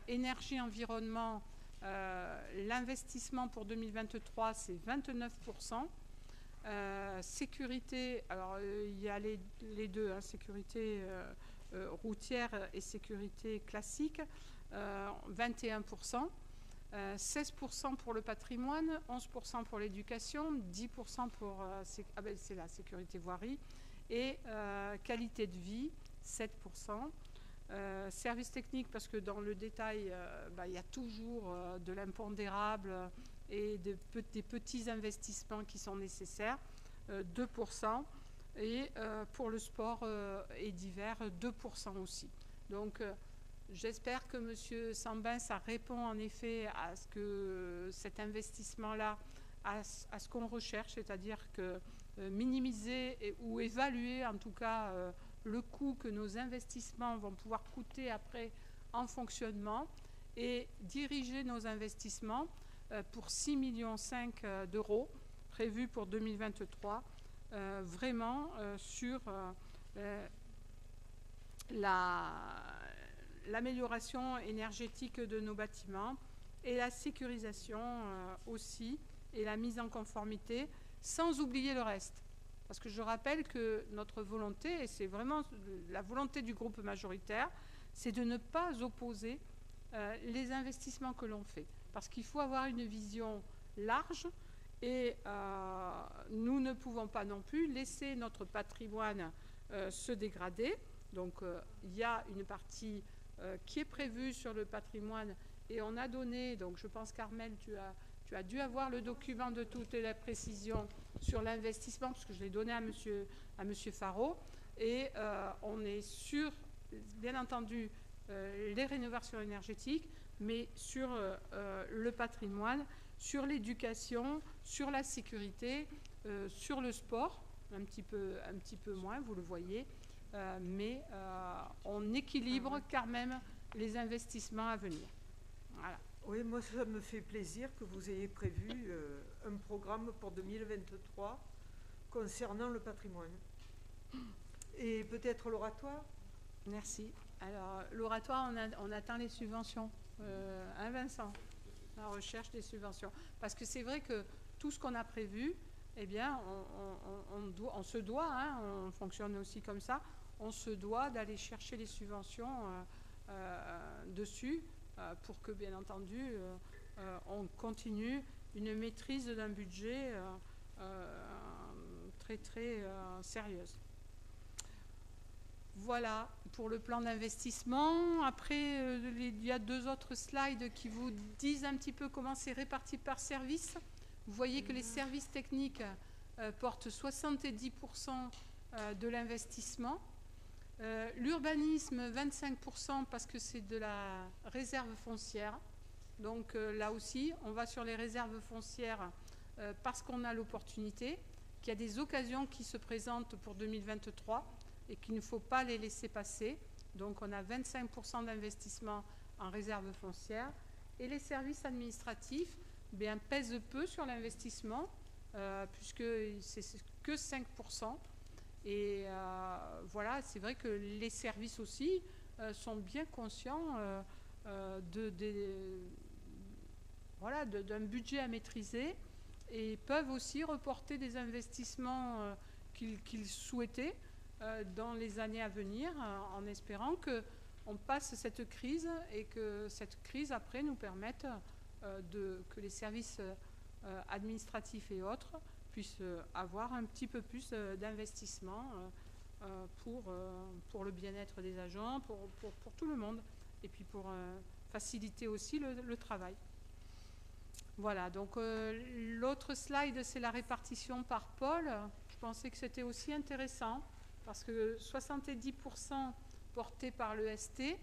Énergie, environnement, l'investissement pour 2023, c'est 29%. Sécurité, alors il y a les deux, hein, sécurité routière et sécurité classique, 21%. 16% pour le patrimoine, 11% pour l'éducation, 10% pour c'est la sécurité voirie, et qualité de vie, 7%. Services techniques, parce que dans le détail, il y a toujours de l'impondérable et des petits investissements qui sont nécessaires, 2%. Et pour le sport et divers, 2% aussi. Donc, j'espère que M. Sambin, ça répond en effet à ce que cet investissement-là, à ce qu'on recherche, c'est-à-dire que minimiser ou évaluer en tout cas le coût que nos investissements vont pouvoir coûter après en fonctionnement et diriger nos investissements pour 6,5 millions d'euros prévus pour 2023, vraiment sur l'amélioration énergétique de nos bâtiments et la sécurisation aussi et la mise en conformité, sans oublier le reste. Parce que je rappelle que notre volonté, et c'est vraiment la volonté du groupe majoritaire, c'est de ne pas opposer les investissements que l'on fait. Parce qu'il faut avoir une vision large et nous ne pouvons pas non plus laisser notre patrimoine se dégrader. Donc il y a une partie qui est prévue sur le patrimoine et on a donné, donc je pense Carmel, tu as dû avoir le document de toutes les précisions sur l'investissement, parce que je l'ai donné à monsieur Faraud. Et on est sur, bien entendu, les rénovations énergétiques, mais sur le patrimoine, sur l'éducation, sur la sécurité, sur le sport, un petit peu moins, vous le voyez. Mais on équilibre quand même les investissements à venir. Voilà. Oui, moi, ça me fait plaisir que vous ayez prévu un programme pour 2023 concernant le patrimoine. Et peut-être l'oratoire? Merci. Alors, l'oratoire, on atteint les subventions. Hein, Vincent? La recherche des subventions. Parce que c'est vrai que tout ce qu'on a prévu, eh bien, on se doit, hein, on fonctionne aussi comme ça, on se doit d'aller chercher les subventions dessus. Pour que, bien entendu, on continue une maîtrise d'un budget très, très sérieuse. Voilà pour le plan d'investissement. Après, il y a 2 autres slides qui vous disent un petit peu comment c'est réparti par service. Vous voyez que les services techniques portent 70% de l'investissement. L'urbanisme, 25% parce que c'est de la réserve foncière. Donc là aussi, on va sur les réserves foncières parce qu'on a l'opportunité, qu'il y a des occasions qui se présentent pour 2023 et qu'il ne faut pas les laisser passer. Donc on a 25% d'investissement en réserve foncière et les services administratifs pèsent peu sur l'investissement puisque c'est que 5%. Et voilà, c'est vrai que les services aussi sont bien conscients d'un budget à maîtriser et peuvent aussi reporter des investissements qu'ils souhaitaient dans les années à venir en espérant qu'on passe cette crise et que cette crise après nous permette que les services administratifs et autres puissent avoir un petit peu plus d'investissement pour le bien-être des agents, pour tout le monde et puis pour faciliter aussi le travail. Voilà, donc l'autre slide, c'est la répartition par pôle. Je pensais que c'était aussi intéressant parce que 70% portés par l'EST,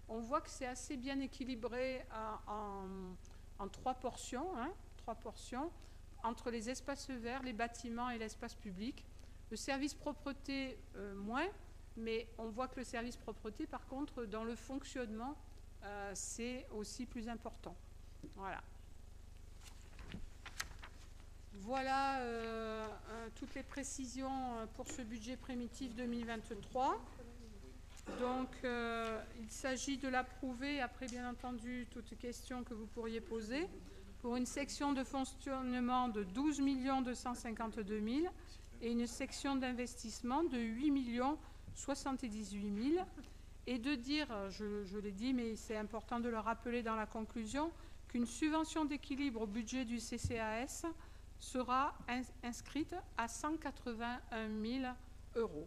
on voit que c'est assez bien équilibré en trois portions, entre les espaces verts, les bâtiments et l'espace public. Le service propreté, moins, mais on voit que le service propreté, par contre, dans le fonctionnement, c'est aussi plus important. Voilà. Voilà toutes les précisions pour ce budget primitif 2023. Donc, il s'agit de l'approuver, après bien entendu toutes questions que vous pourriez poser, pour une section de fonctionnement de 12 252 000 et une section d'investissement de 8 078 000. Et de dire, je l'ai dit, mais c'est important de le rappeler dans la conclusion, qu'une subvention d'équilibre au budget du CCAS sera inscrite à 181 000 €.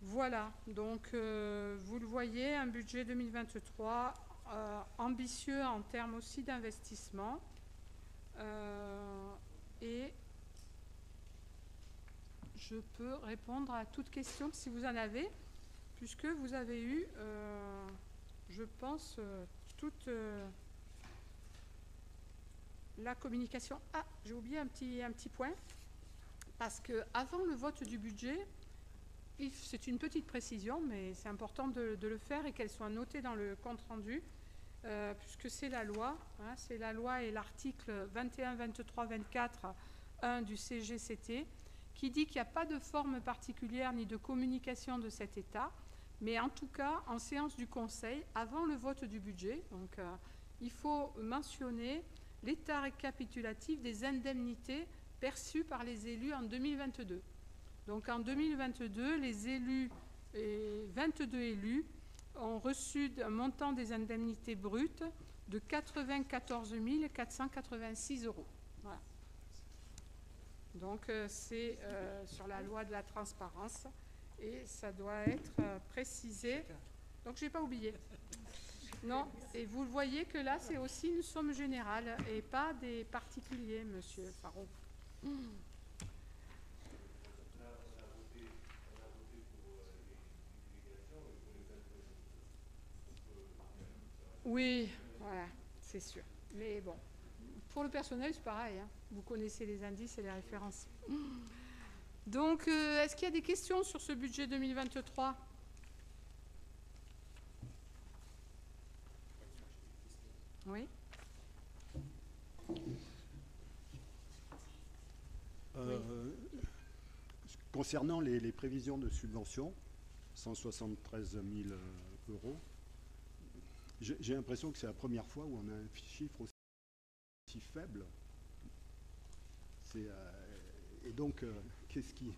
Voilà, donc vous le voyez, un budget 2023 ambitieux en termes aussi d'investissement. Et je peux répondre à toute question si vous en avez, puisque vous avez eu, je pense, toute la communication. Ah, j'ai oublié un petit point, parce qu'avant le vote du budget, c'est une petite précision, mais c'est important de le faire et qu'elle soit notée dans le compte-rendu, puisque c'est la loi, c'est la loi et l'article 21, 23, 24, 1 du CGCT, qui dit qu'il n'y a pas de forme particulière ni de communication de cet état, mais en tout cas, en séance du Conseil, avant le vote du budget, donc il faut mentionner l'état récapitulatif des indemnités perçues par les élus en 2022. Donc en 2022, les élus, 22 élus, ont reçu un montant des indemnités brutes de 94 486 €. Voilà. Donc c'est sur la loi de la transparence et ça doit être précisé. Donc je n'ai pas oublié. Non, et vous le voyez que là c'est aussi une somme générale et pas des particuliers, monsieur Faro. Oui, voilà, c'est sûr. Mais bon, pour le personnel, c'est pareil. Vous connaissez les indices et les références. Donc, est-ce qu'il y a des questions sur ce budget 2023 ? Oui. Concernant les prévisions de subvention, 173 000 €, j'ai l'impression que c'est la première fois où on a un chiffre aussi faible. Et donc, qu'est-ce qui...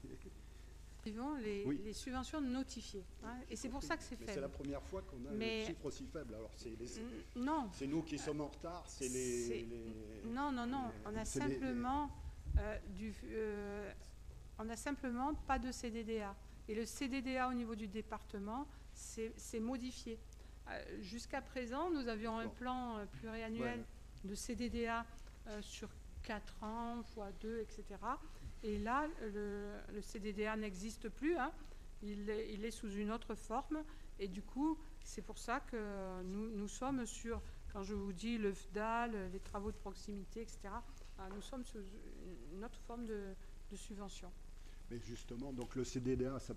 Les subventions notifiées. Et c'est pour ça que c'est faible. C'est la première fois qu'on a un chiffre aussi faible. Alors, non. C'est nous qui sommes en retard. Non. On a simplement on n'a simplement pas de CDDA. Et le CDDA au niveau du département, c'est modifié. Jusqu'à présent, nous avions un plan pluriannuel de CDDA sur 4 ans, x2, etc. Et là, le CDDA n'existe plus. Il est sous une autre forme. Et du coup, c'est pour ça que nous sommes sur, quand je vous dis le FDAL, les travaux de proximité, etc., Nous sommes sous une autre forme de subvention. Mais justement, donc le CDDA, ça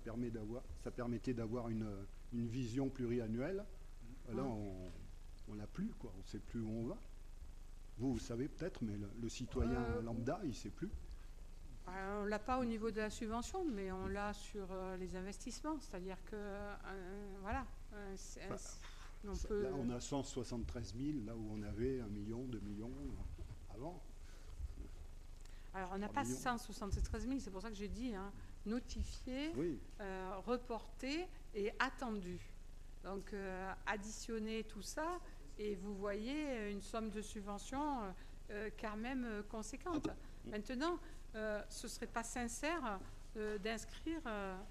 permettait d'avoir une vision pluriannuelle. Là, on l'a plus, quoi. On ne sait plus où on va. Vous savez peut-être, mais le citoyen lambda, il ne sait plus. On ne l'a pas au niveau de la subvention, mais on l'a sur les investissements. C'est-à-dire que, voilà. Là, on a 173 000, là où on avait 1 million, 2 millions avant. Alors, on n'a pas 173 000, c'est pour ça que j'ai dit notifié, reporté et attendu. Donc, additionner tout ça, et vous voyez une somme de subvention quand même conséquente. Maintenant, ce ne serait pas sincère d'inscrire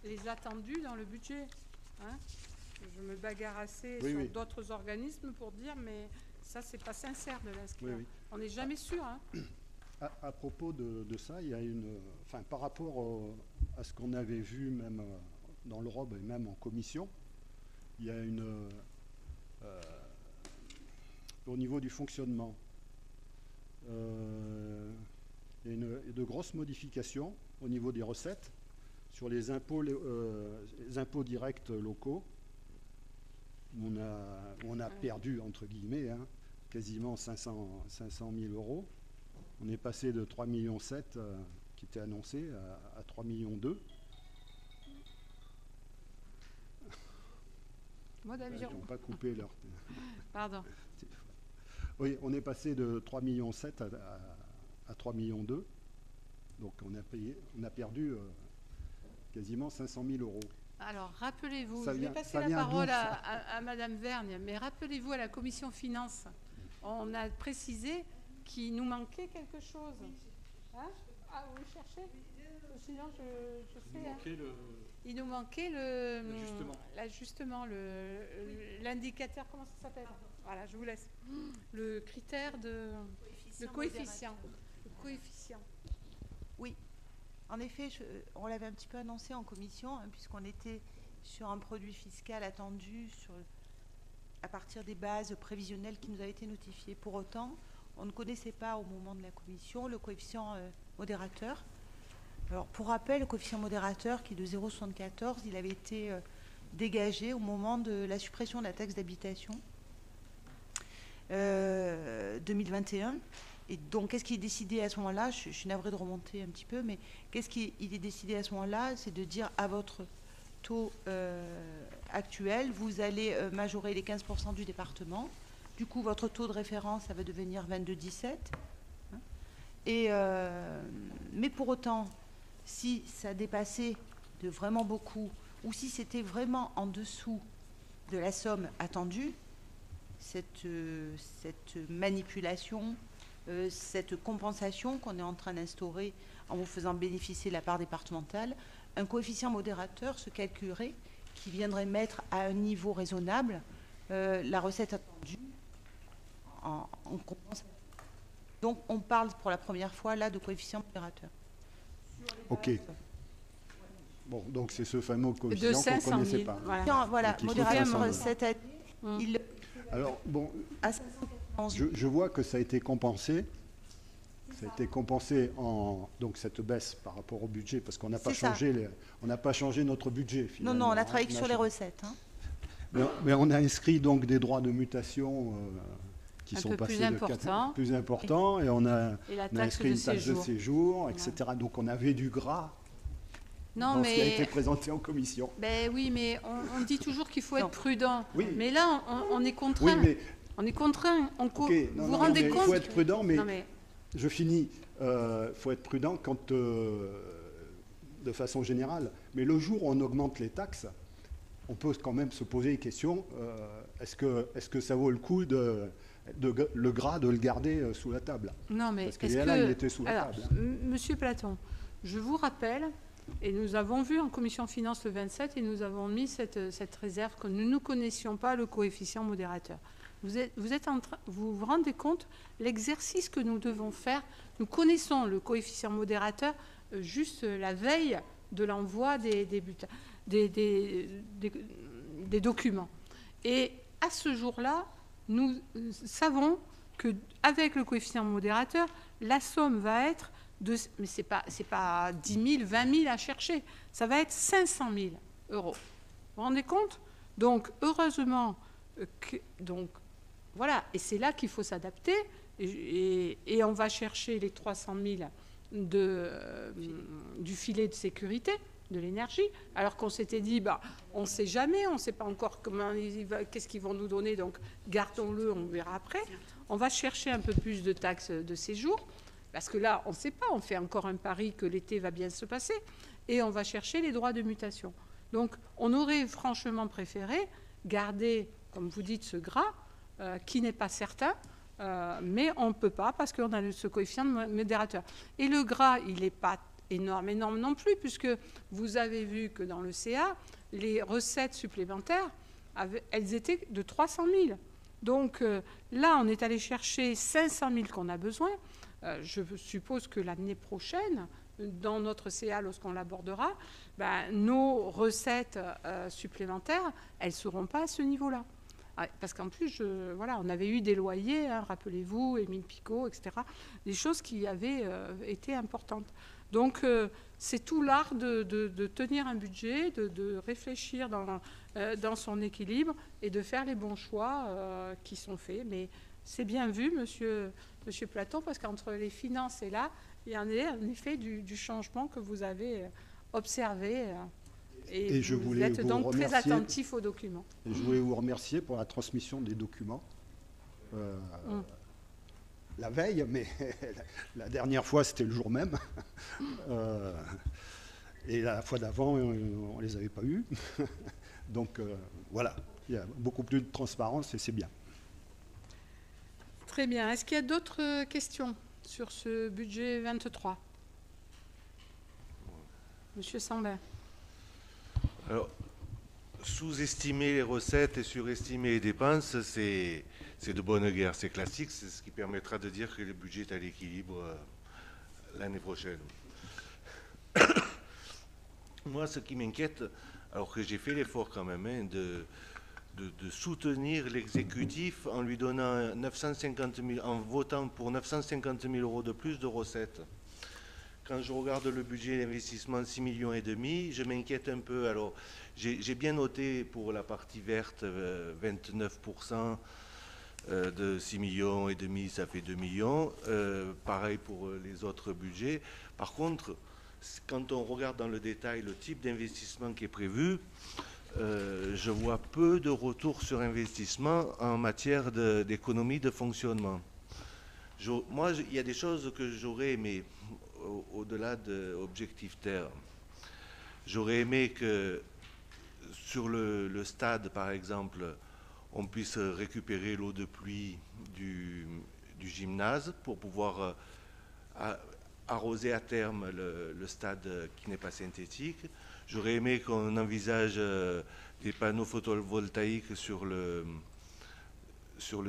les attendus dans le budget. Je me bagarre assez sur d'autres organismes pour dire, mais ça, c'est pas sincère de l'inscrire. On n'est jamais sûr. À propos de ça, il y a par rapport à ce qu'on avait vu même dans le ROB et même en commission, il y a au niveau du fonctionnement, il y a de grosses modifications au niveau des recettes sur les impôts directs locaux. On a perdu, entre guillemets, quasiment 500 000 euros. On est passé de 3,7 millions qui était annoncé à 3,2 millions. Moi d'avion. Ils n'ont pas coupé leur... Pardon. Oui, on est passé de 3,7 millions à 3,2 millions. Donc on a perdu quasiment 500 000 euros. Alors, rappelez-vous, je vais passer la parole à Madame Vergne, mais rappelez-vous, à la commission finances, on a précisé qu'il nous manquait quelque chose. Vous le cherchez? Sinon, je sais. Il nous manquait l'ajustement, l'indicateur, comment ça s'appelle? Voilà, je vous laisse. Le critère le coefficient. Le coefficient. Oui. En effet, on l'avait un petit peu annoncé en commission, puisqu'on était sur un produit fiscal attendu à partir des bases prévisionnelles qui nous avaient été notifiées. Pour autant, on ne connaissait pas au moment de la commission le coefficient modérateur. Alors, pour rappel, le coefficient modérateur, qui est de 0,74, il avait été dégagé au moment de la suppression de la taxe d'habitation 2021. Et donc, qu'est-ce qui est décidé à ce moment-là? Je suis navrée de remonter un petit peu, mais qu'est-ce qui est décidé à ce moment-là? C'est de dire à votre taux actuel, vous allez majorer les 15% du département. Du coup, votre taux de référence, ça va devenir 22,17. Mais pour autant, si ça dépassait de vraiment beaucoup, ou si c'était vraiment en dessous de la somme attendue, cette manipulation, cette compensation qu'on est en train d'instaurer en vous faisant bénéficier de la part départementale, un coefficient modérateur se calculerait qui viendrait mettre à un niveau raisonnable la recette attendue en compensation. Donc on parle pour la première fois là de coefficient modérateur. Ok. Bon, donc c'est ce fameux coefficient qu'on ne connaissait pas. Voilà, modérateur cette année, Alors, bon, je vois que ça a été compensé. Ça a été compensé donc cette baisse par rapport au budget, parce qu'on n'a pas changé notre budget finalement. Non, on a travaillé sur les recettes. Mais on a inscrit donc des droits de mutation qui sont passés plus importants, et on a inscrit une taxe de séjour, etc. Donc on avait du gras. Ce qui a été présenté en commission. Ben oui, mais on dit toujours qu'il faut être prudent. Oui. Mais là, on est contraint. Oui, mais... On est contraint. Vous vous rendez compte? Il faut être prudent, mais je finis. Il faut être prudent de façon générale. Mais le jour où on augmente les taxes, on peut quand même se poser des questions. Est-ce que ça vaut le coup le gras de le garder sous la table? Non, mais parce qu'il était sous la table. Monsieur Platon, je vous rappelle, et nous avons vu en commission finance le 27, et nous avons mis cette réserve que nous ne connaissions pas le coefficient modérateur. Vous vous rendez compte l'exercice que nous devons faire? Nous connaissons le coefficient modérateur juste la veille de l'envoi des documents. Et à ce jour-là, nous savons qu'avec le coefficient modérateur, la somme va être, mais ce n'est pas 10 000, 20 000 à chercher, ça va être 500 000 euros. Vous vous rendez compte? Donc, heureusement, donc, voilà, et c'est là qu'il faut s'adapter, et on va chercher les 300 000 du filet de sécurité de l'énergie, alors qu'on s'était dit, on ne sait jamais, on ne sait pas encore qu'est-ce qu'ils vont nous donner, donc gardons-le, on verra après. On va chercher un peu plus de taxes de séjour, parce que là, on ne sait pas, on fait encore un pari que l'été va bien se passer, et on va chercher les droits de mutation. Donc, on aurait franchement préféré garder, comme vous dites, ce gras, qui n'est pas certain, mais on ne peut pas, parce qu'on a ce coefficient de modérateur. Et le gras, il n'est pas énorme non plus, puisque vous avez vu que dans le CA, les recettes supplémentaires, elles étaient de 300 000. Donc là, on est allé chercher 500 000 qu'on a besoin. Je suppose que l'année prochaine, dans notre CA, lorsqu'on l'abordera, nos recettes supplémentaires, elles ne seront pas à ce niveau-là. Parce qu'en plus, voilà, on avait eu des loyers, rappelez-vous, Émile Picot, etc., des choses qui avaient été importantes. Donc, c'est tout l'art de tenir un budget, de réfléchir dans son équilibre et de faire les bons choix qui sont faits. Mais c'est bien vu, monsieur Platon, parce qu'entre les finances et là, il y en a en effet du changement que vous avez observé. Et vous êtes donc très attentif aux documents. Et je voulais vous remercier pour la transmission des documents. La veille, mais la dernière fois, c'était le jour même. Et la fois d'avant, on ne les avait pas eus. Donc, voilà, il y a beaucoup plus de transparence et c'est bien. Très bien. Est-ce qu'il y a d'autres questions sur ce budget 23 ? Monsieur Sambin. Alors, sous-estimer les recettes et surestimer les dépenses, c'est de bonne guerre, c'est classique, c'est ce qui permettra de dire que le budget est à l'équilibre l'année prochaine. Moi, ce qui m'inquiète, alors que j'ai fait l'effort quand même de soutenir l'exécutif en lui donnant 950 000, en votant pour 950 000 euros de plus de recettes. Quand je regarde le budget d'investissement 6,5 millions, je m'inquiète un peu. Alors, j'ai bien noté pour la partie verte 29% de 6,5 millions, ça fait 2 millions. Pareil pour les autres budgets. Par contre, quand on regarde dans le détail le type d'investissement qui est prévu, je vois peu de retour sur investissement en matière d'économie de fonctionnement. Moi, il y a des choses que j'aurais aimé, au-delà de Objectif Terre. J'aurais aimé que sur le stade, par exemple, on puisse récupérer l'eau de pluie du gymnase pour pouvoir arroser à terme le stade qui n'est pas synthétique. J'aurais aimé qu'on envisage des panneaux photovoltaïques sur le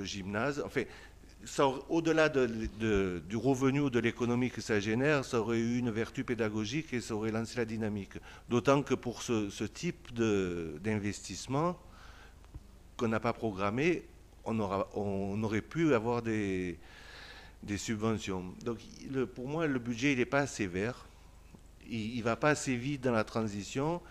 gymnase. Enfin, au-delà du revenu ou de l'économie que ça génère, ça aurait eu une vertu pédagogique et ça aurait lancé la dynamique. D'autant que pour ce type d'investissement qu'on n'a pas programmé, on aurait pu avoir des subventions. Donc pour moi, le budget il n'est pas assez vert, il ne va pas assez vite dans la transition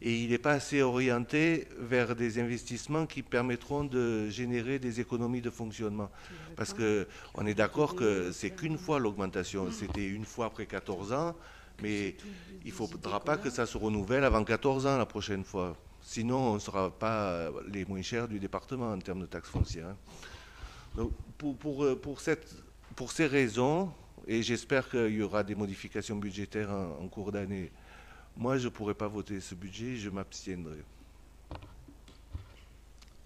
et il n'est pas assez orienté vers des investissements qui permettront de générer des économies de fonctionnement. Parce qu'on est d'accord que c'est qu'une fois l'augmentation, c'était une fois après 14 ans, mais il ne faudra pas que ça se renouvelle avant 14 ans la prochaine fois. Sinon, on ne sera pas les moins chers du département en termes de taxes foncières. Donc, pour ces raisons, et j'espère qu'il y aura des modifications budgétaires en cours d'année, moi, je ne pourrais pas voter ce budget, je m'abstiendrai.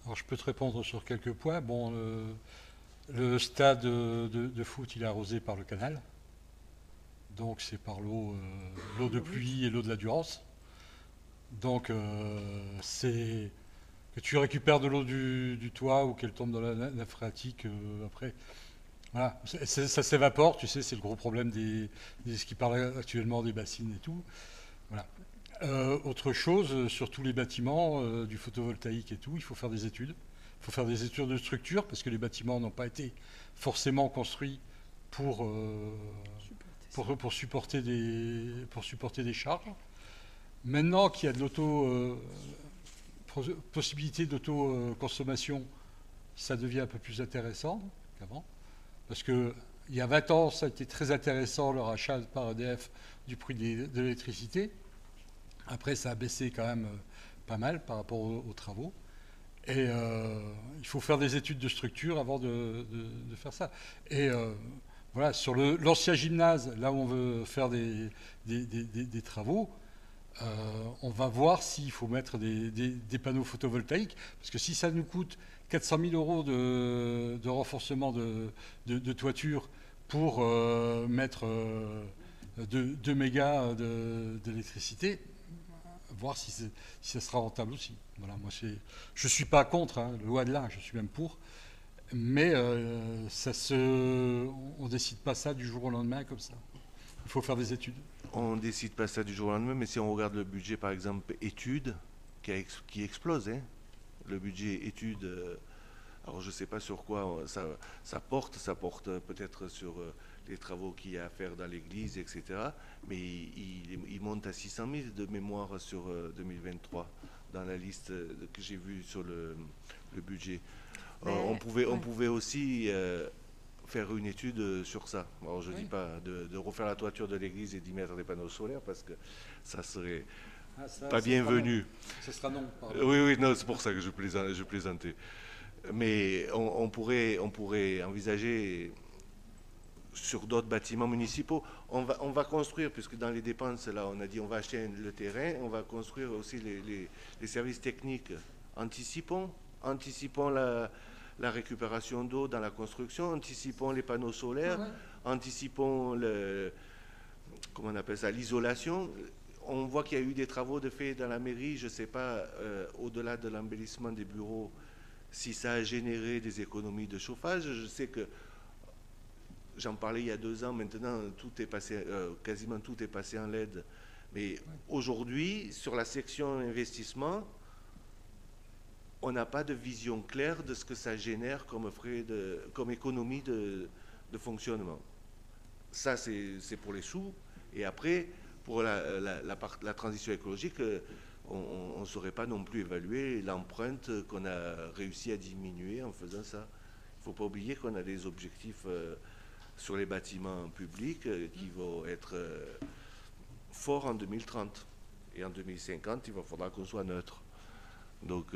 Alors, je peux te répondre sur quelques points. Bon, le stade de foot, il est arrosé par le canal. Donc, c'est par l'eau de pluie et l'eau de la Durance. Donc, c'est que tu récupères de l'eau du toit ou qu'elle tombe dans la nappe phréatique après. Voilà, ça s'évapore, tu sais, c'est le gros problème ce qui parle actuellement des bassines et tout. Voilà. Autre chose, sur tous les bâtiments, du photovoltaïque et tout, il faut faire des études. Il faut faire des études de structure parce que les bâtiments n'ont pas été forcément construits pour supporter des charges. Maintenant qu'il y a de possibilité d'autoconsommation, ça devient un peu plus intéressant qu'avant. Parce qu'il y a 20 ans, ça a été très intéressant, le rachat par EDF du prix de l'électricité. Après, ça a baissé quand même pas mal par rapport aux travaux. Et il faut faire des études de structure avant de faire ça. Et voilà, sur l'ancien gymnase, là où on veut faire des travaux, on va voir s'il faut mettre des panneaux photovoltaïques, parce que si ça nous coûte 400 000 euros de renforcement de toiture pour mettre 2 mégas d'électricité, voir si ça sera rentable aussi. Voilà, moi je ne suis pas contre, hein, loin de là, je suis même pour, mais on ne décide pas ça du jour au lendemain comme ça. Il faut faire des études. On ne décide pas ça du jour au lendemain, mais si on regarde le budget, par exemple, études, qui explose, hein, le budget études, alors je ne sais pas sur quoi ça porte peut-être sur les travaux qu'il y a à faire dans l'église, etc. Mais il monte à 600 000 de mémoire sur 2023, dans la liste que j'ai vue sur le budget. On pouvait aussi faire une étude sur ça. Alors je ne dis pas de refaire la toiture de l'église et d'y mettre des panneaux solaires, parce que ça serait pas bienvenu. Ce sera non. Oui, non, c'est pour ça que je plaisantais. Mais on pourrait envisager sur d'autres bâtiments municipaux. On va construire, puisque dans les dépenses, là, on a dit on va acheter le terrain, on va construire aussi les services techniques. Anticipons la récupération d'eau dans la construction, anticipons les panneaux solaires, anticipons comment on appelle ça, l'isolation. On voit qu'il y a eu des travaux de fait dans la mairie, je ne sais pas, au-delà de l'embellissement des bureaux, si ça a généré des économies de chauffage. Je sais que, j'en parlais il y a 2 ans, maintenant tout est passé, quasiment tout est passé en LED. Mais aujourd'hui, sur la section investissement, on n'a pas de vision claire de ce que ça génère comme économie de fonctionnement. Ça, c'est pour les sous. Et après, pour la transition écologique, on ne saurait pas non plus évaluer l'empreinte qu'on a réussi à diminuer en faisant ça. Il ne faut pas oublier qu'on a des objectifs sur les bâtiments publics qui vont être forts en 2030. Et en 2050, il faudra qu'on soit neutre. Donc,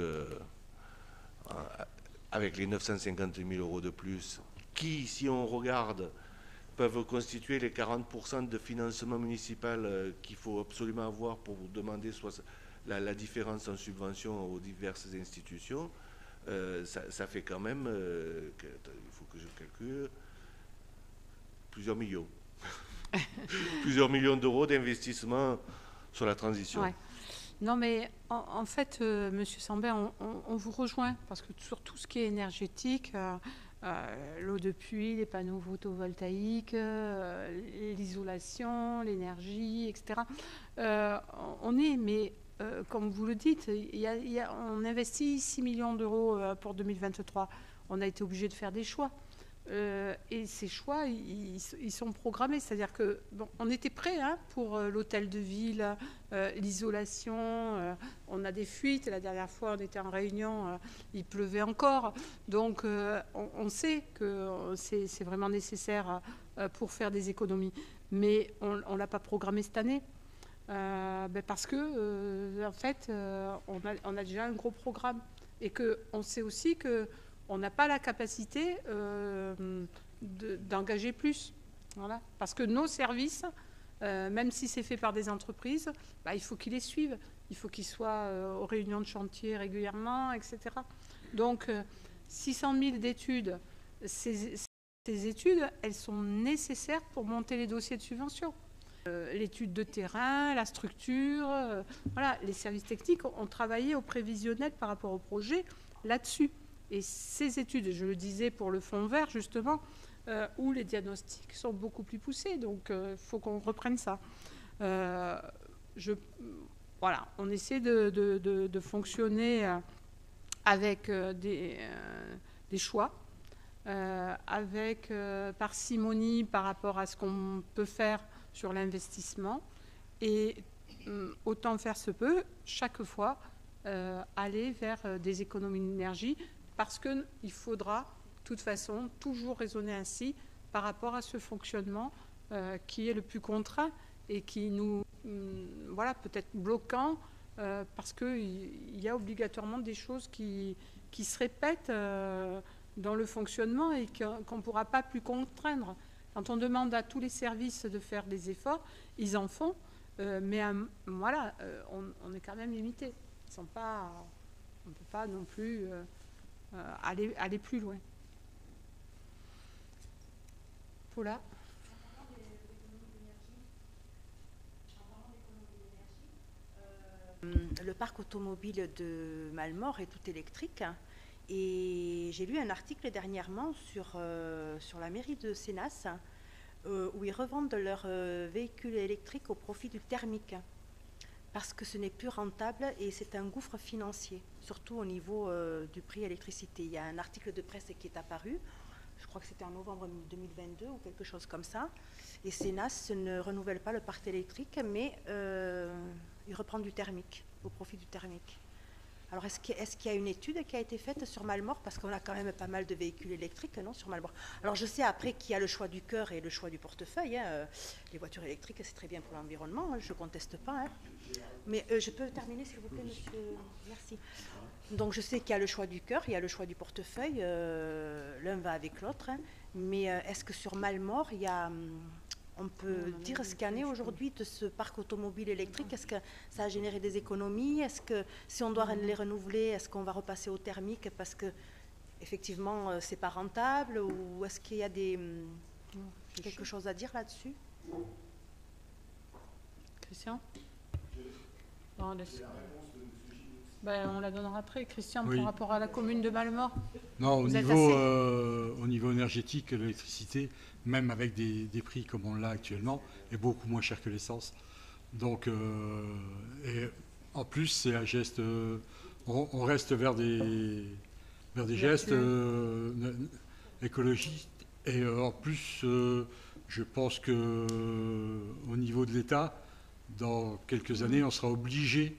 avec les 950 000 euros de plus, qui, si on regarde, peuvent constituer les 40% de financement municipal qu'il faut absolument avoir pour demander la différence en subvention aux diverses institutions, ça fait quand même, il faut que je calcule, plusieurs millions. Plusieurs millions d'euros d'investissement sur la transition. Ouais. Non, mais en fait, Monsieur Sambert, on vous rejoint, parce que sur tout ce qui est énergétique, l'eau de pluie, les panneaux photovoltaïques, l'isolation, l'énergie, etc. Mais comme vous le dites, on investit 6 millions d'euros pour 2023. On a été obligé de faire des choix. Et ces choix, ils sont programmés. C'est-à-dire que on était prêts pour l'hôtel de ville, l'isolation. On a des fuites. La dernière fois, on était en réunion, il pleuvait encore. Donc, on sait que c'est vraiment nécessaire pour faire des économies. Mais on ne l'a pas programmé cette année. Parce que, en fait, on a déjà un gros programme. Et qu'on sait aussi que on n'a pas la capacité d'engager plus. Voilà. Parce que nos services, même si c'est fait par des entreprises, il faut qu'ils les suivent. Il faut qu'ils soient aux réunions de chantier régulièrement, etc. Donc, 600 000 d'études, ces études, elles sont nécessaires pour monter les dossiers de subvention. L'étude de terrain, la structure, voilà, les services techniques ont travaillé au prévisionnel par rapport au projet là-dessus. Et ces études, je le disais pour le fonds vert justement, où les diagnostics sont beaucoup plus poussés. Donc, il faut qu'on reprenne ça. Voilà, on essaie de fonctionner avec des choix. avec parcimonie par rapport à ce qu'on peut faire sur l'investissement et autant faire se peut, chaque fois, aller vers des économies d'énergie parce qu'il faudra, de toute façon, toujours raisonner ainsi par rapport à ce fonctionnement qui est le plus contraint et qui nous, voilà, peut-être bloquant parce qu'il y a obligatoirement des choses qui se répètent dans le fonctionnement et qu'on ne pourra pas plus contraindre. Quand on demande à tous les services de faire des efforts, ils en font, mais voilà, on est quand même limité. On ne peut pas non plus aller plus loin. Paula ? Le parc automobile de Malmort est tout électrique. Et j'ai lu un article dernièrement sur la mairie de Sénas où ils revendent leurs véhicules électriques au profit du thermique parce que ce n'est plus rentable et c'est un gouffre financier, surtout au niveau du prix électricité. Il y a un article de presse qui est apparu, je crois que c'était en novembre 2022 ou quelque chose comme ça, et Sénas ne renouvelle pas le parc électrique, mais il reprend du thermique, au profit du thermique. Alors, est-ce qu'il y a une étude qui a été faite sur Malmort? Parce qu'on a quand même pas mal de véhicules électriques, non, sur Malmort. Alors, je sais après qu'il y a le choix du cœur et le choix du portefeuille. Hein. Les voitures électriques, c'est très bien pour l'environnement, hein, je ne conteste pas. Hein. Mais je peux terminer, s'il vous plaît, monsieur? Merci. Donc, je sais qu'il y a le choix du cœur, il y a le choix du portefeuille. L'un va avec l'autre. Hein. Mais est-ce que sur Malmort, il y a... On peut dire ce qu'il y en est aujourd'hui de ce parc automobile électrique. Est-ce que ça a généré des économies? Est-ce que si on doit les renouveler, est-ce qu'on va repasser au thermique parce que effectivement c'est pas rentable? Ou est-ce qu'il y a quelque chose à dire là-dessus? Christian? Non, on la donnera après. Christian, Oui. par rapport à la commune de Malmort. Non, au niveau énergétique, l'électricité, même avec des prix comme on l'a actuellement, est beaucoup moins cher que l'essence. Donc, et en plus, c'est un geste. On reste vers des gestes écologistes. Et en plus, je pense que au niveau de l'État, dans quelques années, on sera obligé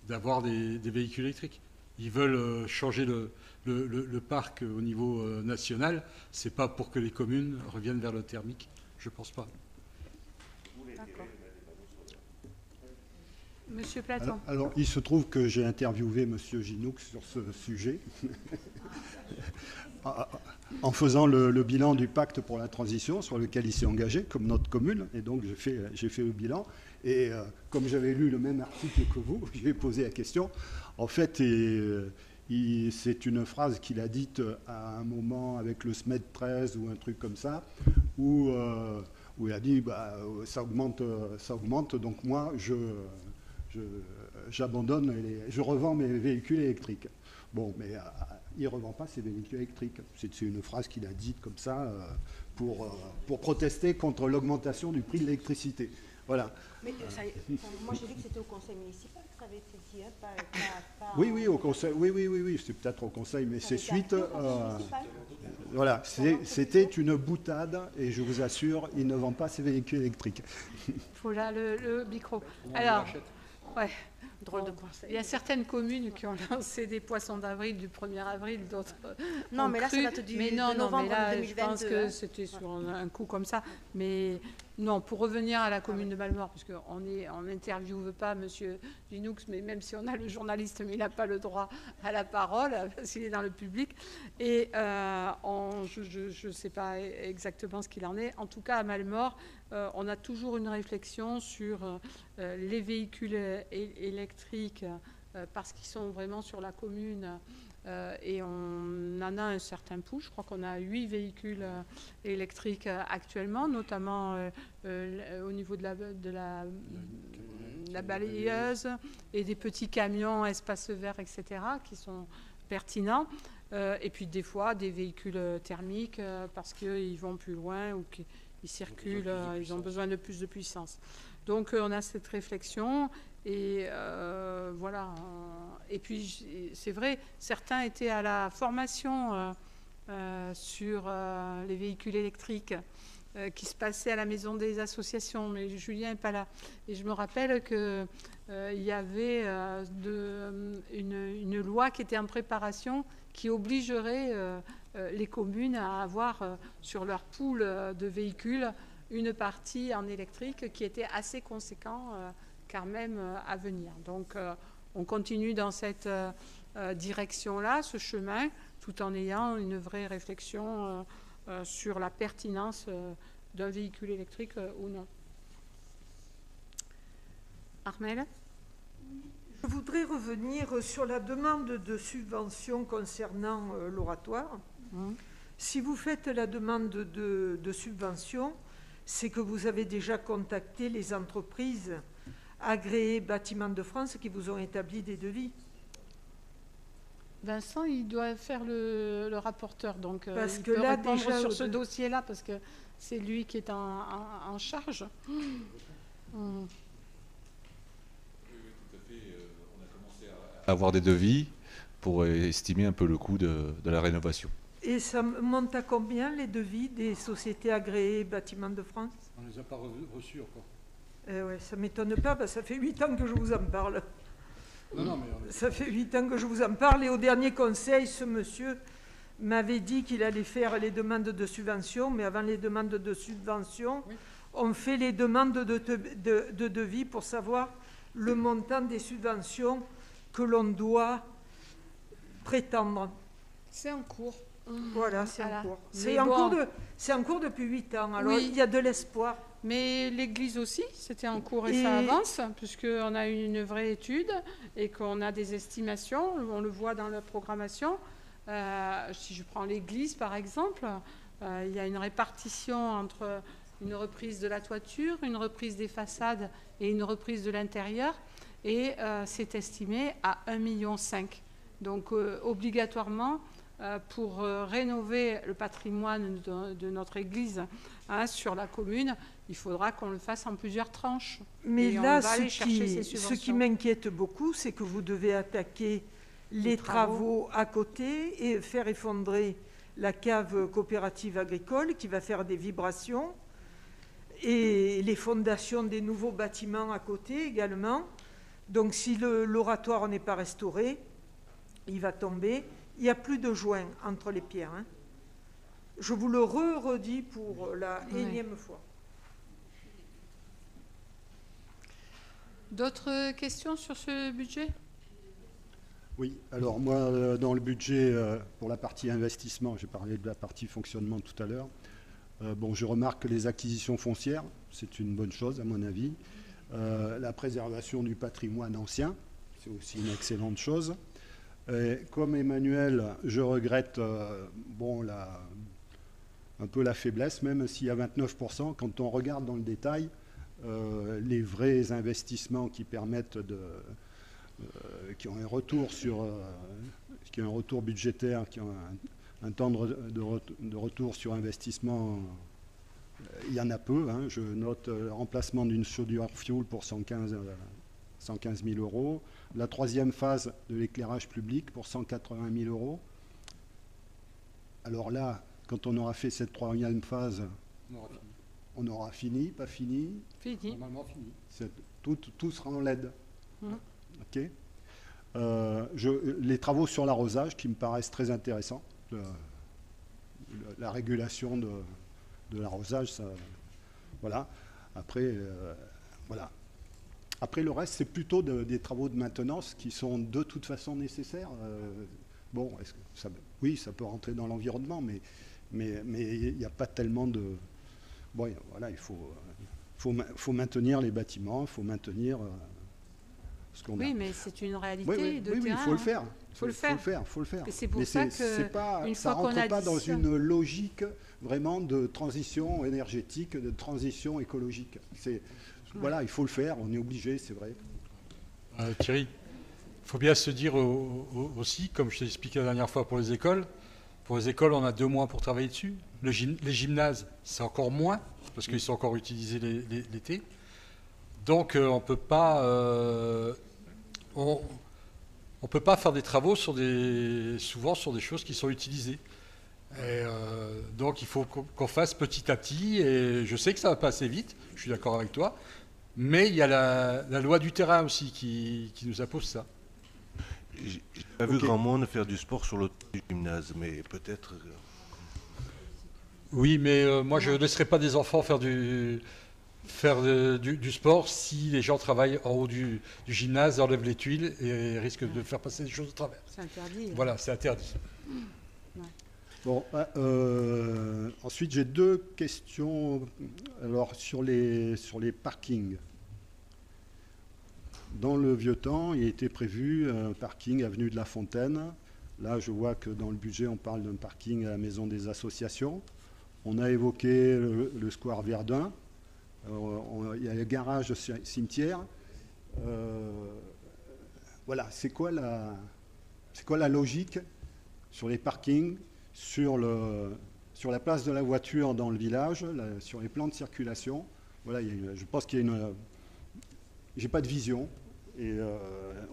d'avoir des véhicules électriques. Ils veulent changer le parc au niveau national. C'est pas pour que les communes reviennent vers le thermique. Je pense pas. D'accord. Monsieur Platon. Alors, il se trouve que j'ai interviewé Monsieur Ginoux sur ce sujet. En faisant le bilan du pacte pour la transition sur lequel il s'est engagé, comme notre commune, et donc j'ai fait le bilan. Et comme j'avais lu le même article que vous, je lui ai posé la question. En fait, c'est une phrase qu'il a dite à un moment avec le SMED 13 ou un truc comme ça, où il a dit ça augmente, donc moi j'abandonne, je revends mes véhicules électriques. Bon, mais il ne revend pas ses véhicules électriques. C'est une phrase qu'il a dite comme ça pour protester contre l'augmentation du prix de l'électricité. Voilà. Mais moi j'ai vu que c'était au conseil municipal que ça avait été dit. Hein, Oui, au conseil. Oui, c'est peut-être au conseil, mais c'est suite. Voilà, c'était une boutade et je vous assure, il ne vend pas ses véhicules électriques. Voilà le micro. Alors, ouais. Drôle de conseil. Il y a certaines communes qui ont lancé des poissons d'avril du 1er avril, d'autres. Non, mais là, ça date de novembre 2022. Je pense que c'était sur un coup comme ça. Mais non, pour revenir à la commune de Malmort, parce qu'on n'interviewe pas M. Ginoux, mais même si on a le journaliste, mais il n'a pas le droit à la parole, parce qu'il est dans le public. Et je ne sais pas exactement ce qu'il en est. En tout cas, à Malmort, on a toujours une réflexion sur les véhicules électriques parce qu'ils sont vraiment sur la commune et on en a un certain pouls. Je crois qu'on a 8 véhicules électriques actuellement, notamment au niveau de la balayeuse et des petits camions espace vert, etc., qui sont pertinents. Et puis des fois des véhicules thermiques parce qu'ils vont plus loin ou qu'ils circulent, ils ont besoin de plus de puissance. Donc on a cette réflexion et voilà. Et puis c'est vrai, certains étaient à la formation sur les véhicules électriques qui se passait à la maison des associations, mais Julien n'est pas là. Et je me rappelle qu'il y avait une loi qui était en préparation qui obligerait les communes à avoir sur leur pool de véhicules une partie en électrique qui était assez conséquent quand même à venir. Donc on continue dans cette direction-là, ce chemin, tout en ayant une vraie réflexion sur la pertinence d'un véhicule électrique ou non. Armelle ? Je voudrais revenir sur la demande de subvention concernant l'oratoire. Si vous faites la demande de subvention, c'est que vous avez déjà contacté les entreprises agréées Bâtiments de France qui vous ont établi des devis. Vincent, il doit faire le rapporteur, donc parce il que peut là, répondre déjà, sur ce dossier-là, parce que c'est lui qui est en charge. Oui, tout à fait. On a commencé à avoir des devis pour estimer un peu le coût de la rénovation. Et ça monte à combien les devis des sociétés agréées Bâtiments de France? On ne les a pas reçus encore. Ouais, ça ne m'étonne pas, parce que ça fait 8 ans que je vous en parle. Non, mais ça fait 8 ans que je vous en parle, et au dernier conseil, ce monsieur m'avait dit qu'il allait faire les demandes de subvention, mais avant les demandes de subvention, oui, on fait les demandes de devis pour savoir le montant des subventions que l'on doit prétendre. C'est en cours. Voilà, c'est en cours. C'est en cours depuis 8 ans, alors oui, il y a de l'espoir. Mais l'Église aussi, c'était en cours et ça avance, puisqu'on a une vraie étude et qu'on a des estimations, on le voit dans la programmation. Si je prends l'Église, par exemple, il y a une répartition entre une reprise de la toiture, une reprise des façades et une reprise de l'intérieur, et c'est estimé à 1,5 million. Donc, obligatoirement, pour rénover le patrimoine de notre Église sur la commune, il faudra qu'on le fasse en plusieurs tranches. Mais là, ce qui m'inquiète beaucoup, c'est que vous devez attaquer les travaux à côté et faire effondrer la cave coopérative agricole qui va faire des vibrations, et les fondations des nouveaux bâtiments à côté également. Donc si l'oratoire n'est pas restauré, il va tomber. Il n'y a plus de joint entre les pierres. Je vous le redis pour la énième fois. D'autres questions sur ce budget ? Oui, alors moi, dans le budget, pour la partie investissement, j'ai parlé de la partie fonctionnement tout à l'heure. Bon, je remarque que les acquisitions foncières, c'est une bonne chose à mon avis. La préservation du patrimoine ancien, c'est aussi une excellente chose. Et comme Emmanuel, je regrette un peu la faiblesse, même s'il y a 29%. Quand on regarde dans le détail, les vrais investissements qui permettent qui ont un retour qui ont un retour budgétaire, qui ont un temps de retour sur investissement, il y en a peu. Je note le remplacement d'une chaudière fioul pour 115 000 euros. La troisième phase de l'éclairage public pour 180 000 euros. Alors là, quand on aura fait cette troisième phase, on aura fini, pas fini. Fini. Normalement fini. Tout sera en LED. OK. Les travaux sur l'arrosage qui me paraissent très intéressants. La régulation de l'arrosage, ça, voilà. Après, voilà. Après, le reste, c'est plutôt des travaux de maintenance qui sont de toute façon nécessaires. Bon, oui, ça peut rentrer dans l'environnement, mais il n'y a pas tellement de... Bon, voilà, il faut maintenir les bâtiments, il faut maintenir ce qu'on a. Oui, mais c'est une réalité de terrain. Oui, il faut le faire. Il faut le faire. Et c'est pour ça que ça ne rentre pas dans une logique vraiment de transition énergétique, de transition écologique. Voilà, il faut le faire, on est obligé, c'est vrai. Thierry, il faut bien se dire aussi, comme je t'ai expliqué la dernière fois pour les écoles, on a 2 mois pour travailler dessus. Les gymnases, c'est encore moins, parce qu'ils sont encore utilisés l'été. Donc on ne peut pas faire des travaux souvent sur des choses qui sont utilisées. Et, donc il faut qu'on fasse petit à petit, et je sais que ça va pas assez vite, je suis d'accord avec toi, mais il y a la loi du terrain aussi qui nous impose ça. J'ai pas vu grand monde faire du sport sur le gymnase, mais peut-être... Oui, mais moi je ne laisserai pas des enfants faire du sport si les gens travaillent en haut du gymnase, enlèvent les tuiles et risquent de faire passer des choses au travers. C'est interdit. Voilà, c'est interdit. Ouais. Bon, ensuite j'ai deux questions alors, sur les parkings. Dans le Vieux-Temps, il était prévu un parking avenue de la Fontaine. Là, je vois que dans le budget, on parle d'un parking à la Maison des Associations. On a évoqué le square Verdun. Il y a le garage cimetière. Voilà, c'est quoi la logique sur les parkings, sur la place de la voiture dans le village, sur les plans de circulation. Voilà, je pense qu'il y a une... J'ai pas de vision et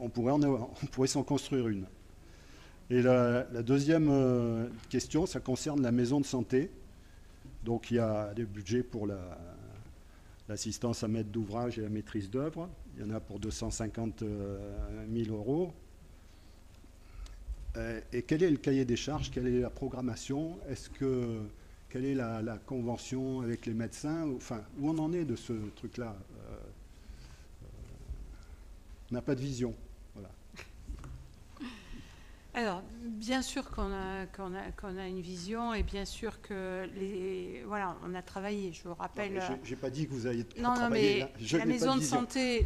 on pourrait s'en construire une. Et la deuxième question, ça concerne la maison de santé. Donc il y a des budgets pour l'assistance à maître d'ouvrage et la maîtrise d'œuvre. Il y en a pour 250 000 euros. Et quel est le cahier des charges? Quelle est la programmation? Quelle est la convention avec les médecins? Enfin, où on en est de ce truc-là? On n'a pas de vision. Voilà. Alors, bien sûr qu'on a une vision et bien sûr que voilà, on a travaillé. Je vous rappelle. J'ai pas dit que vous aviez non, travaillé. Non, mais la maison de santé,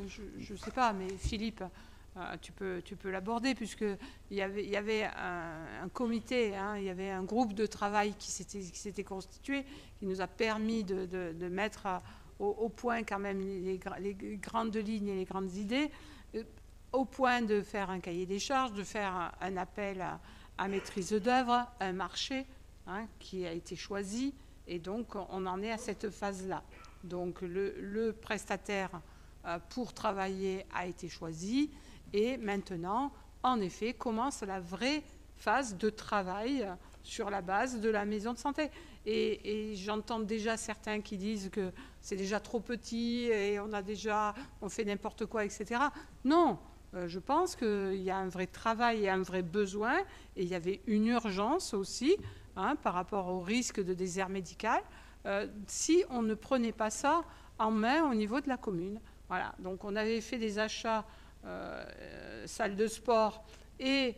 je ne sais pas, mais Philippe, tu peux l'aborder puisque il y avait un comité, hein, il y avait un groupe de travail qui s'était constitué, qui nous a permis de mettre au point quand même les grandes lignes et les grandes idées, au point de faire un cahier des charges, de faire un appel à maîtrise d'œuvre, un marché qui a été choisi, et donc on en est à cette phase-là. Donc le prestataire pour travailler a été choisi, et maintenant, en effet, commence la vraie phase de travail sur la base de la maison de santé. Et j'entends déjà certains qui disent que c'est déjà trop petit et on fait n'importe quoi, etc. Non, je pense qu'il y a un vrai travail et un vrai besoin, et il y avait une urgence aussi par rapport au risque de désert médical, si on ne prenait pas ça en main au niveau de la commune. Voilà. Donc on avait fait des achats salle de sport et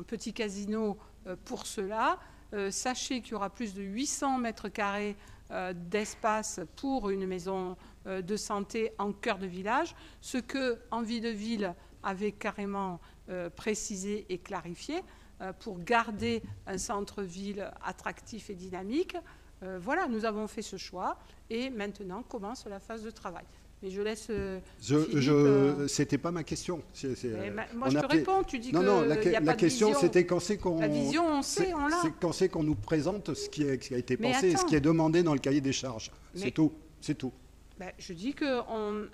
petit casino pour cela. Sachez qu'il y aura plus de 800 mètres carrés d'espace pour une maison de santé en cœur de village, ce que Envie de Ville avait carrément précisé et clarifié pour garder un centre-ville attractif et dynamique. Voilà, nous avons fait ce choix et maintenant commence la phase de travail. Mais je laisse. C'était pas ma question. Moi, je te réponds. Tu dis que la question, c'était quand c'est qu'on. La vision, on sait, on l'a. C'est quand c'est qu'on nous présente ce qui a été pensé et ce qui est demandé dans le cahier des charges. C'est tout. C'est tout. Ben, je dis que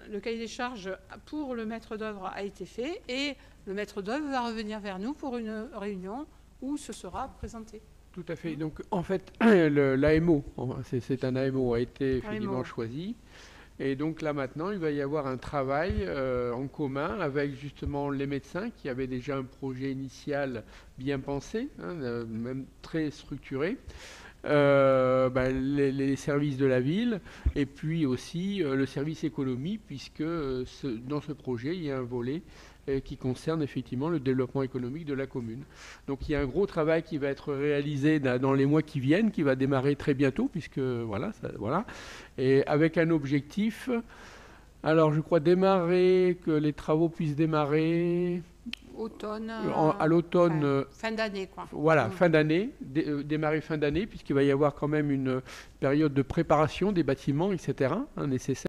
le cahier des charges pour le maître d'œuvre a été fait et le maître d'œuvre va revenir vers nous pour une réunion où ce sera présenté. Tout à fait. Donc, en fait, l'AMO, c'est un AMO, a été effectivement choisi. Et donc là maintenant, il va y avoir un travail en commun avec justement les médecins qui avaient déjà un projet initial bien pensé, même très structuré, les services de la ville et puis aussi le service économie, puisque dans ce projet, il y a un volet qui concerne effectivement le développement économique de la commune. Donc il y a un gros travail qui va être réalisé dans les mois qui viennent, qui va démarrer très bientôt, puisque voilà, et avec un objectif, alors je crois que les travaux puissent démarrer automne, à l'automne, fin d'année quoi. Voilà, fin d'année, démarrer fin d'année, puisqu'il va y avoir quand même une période de préparation des bâtiments, etc. nécessaire.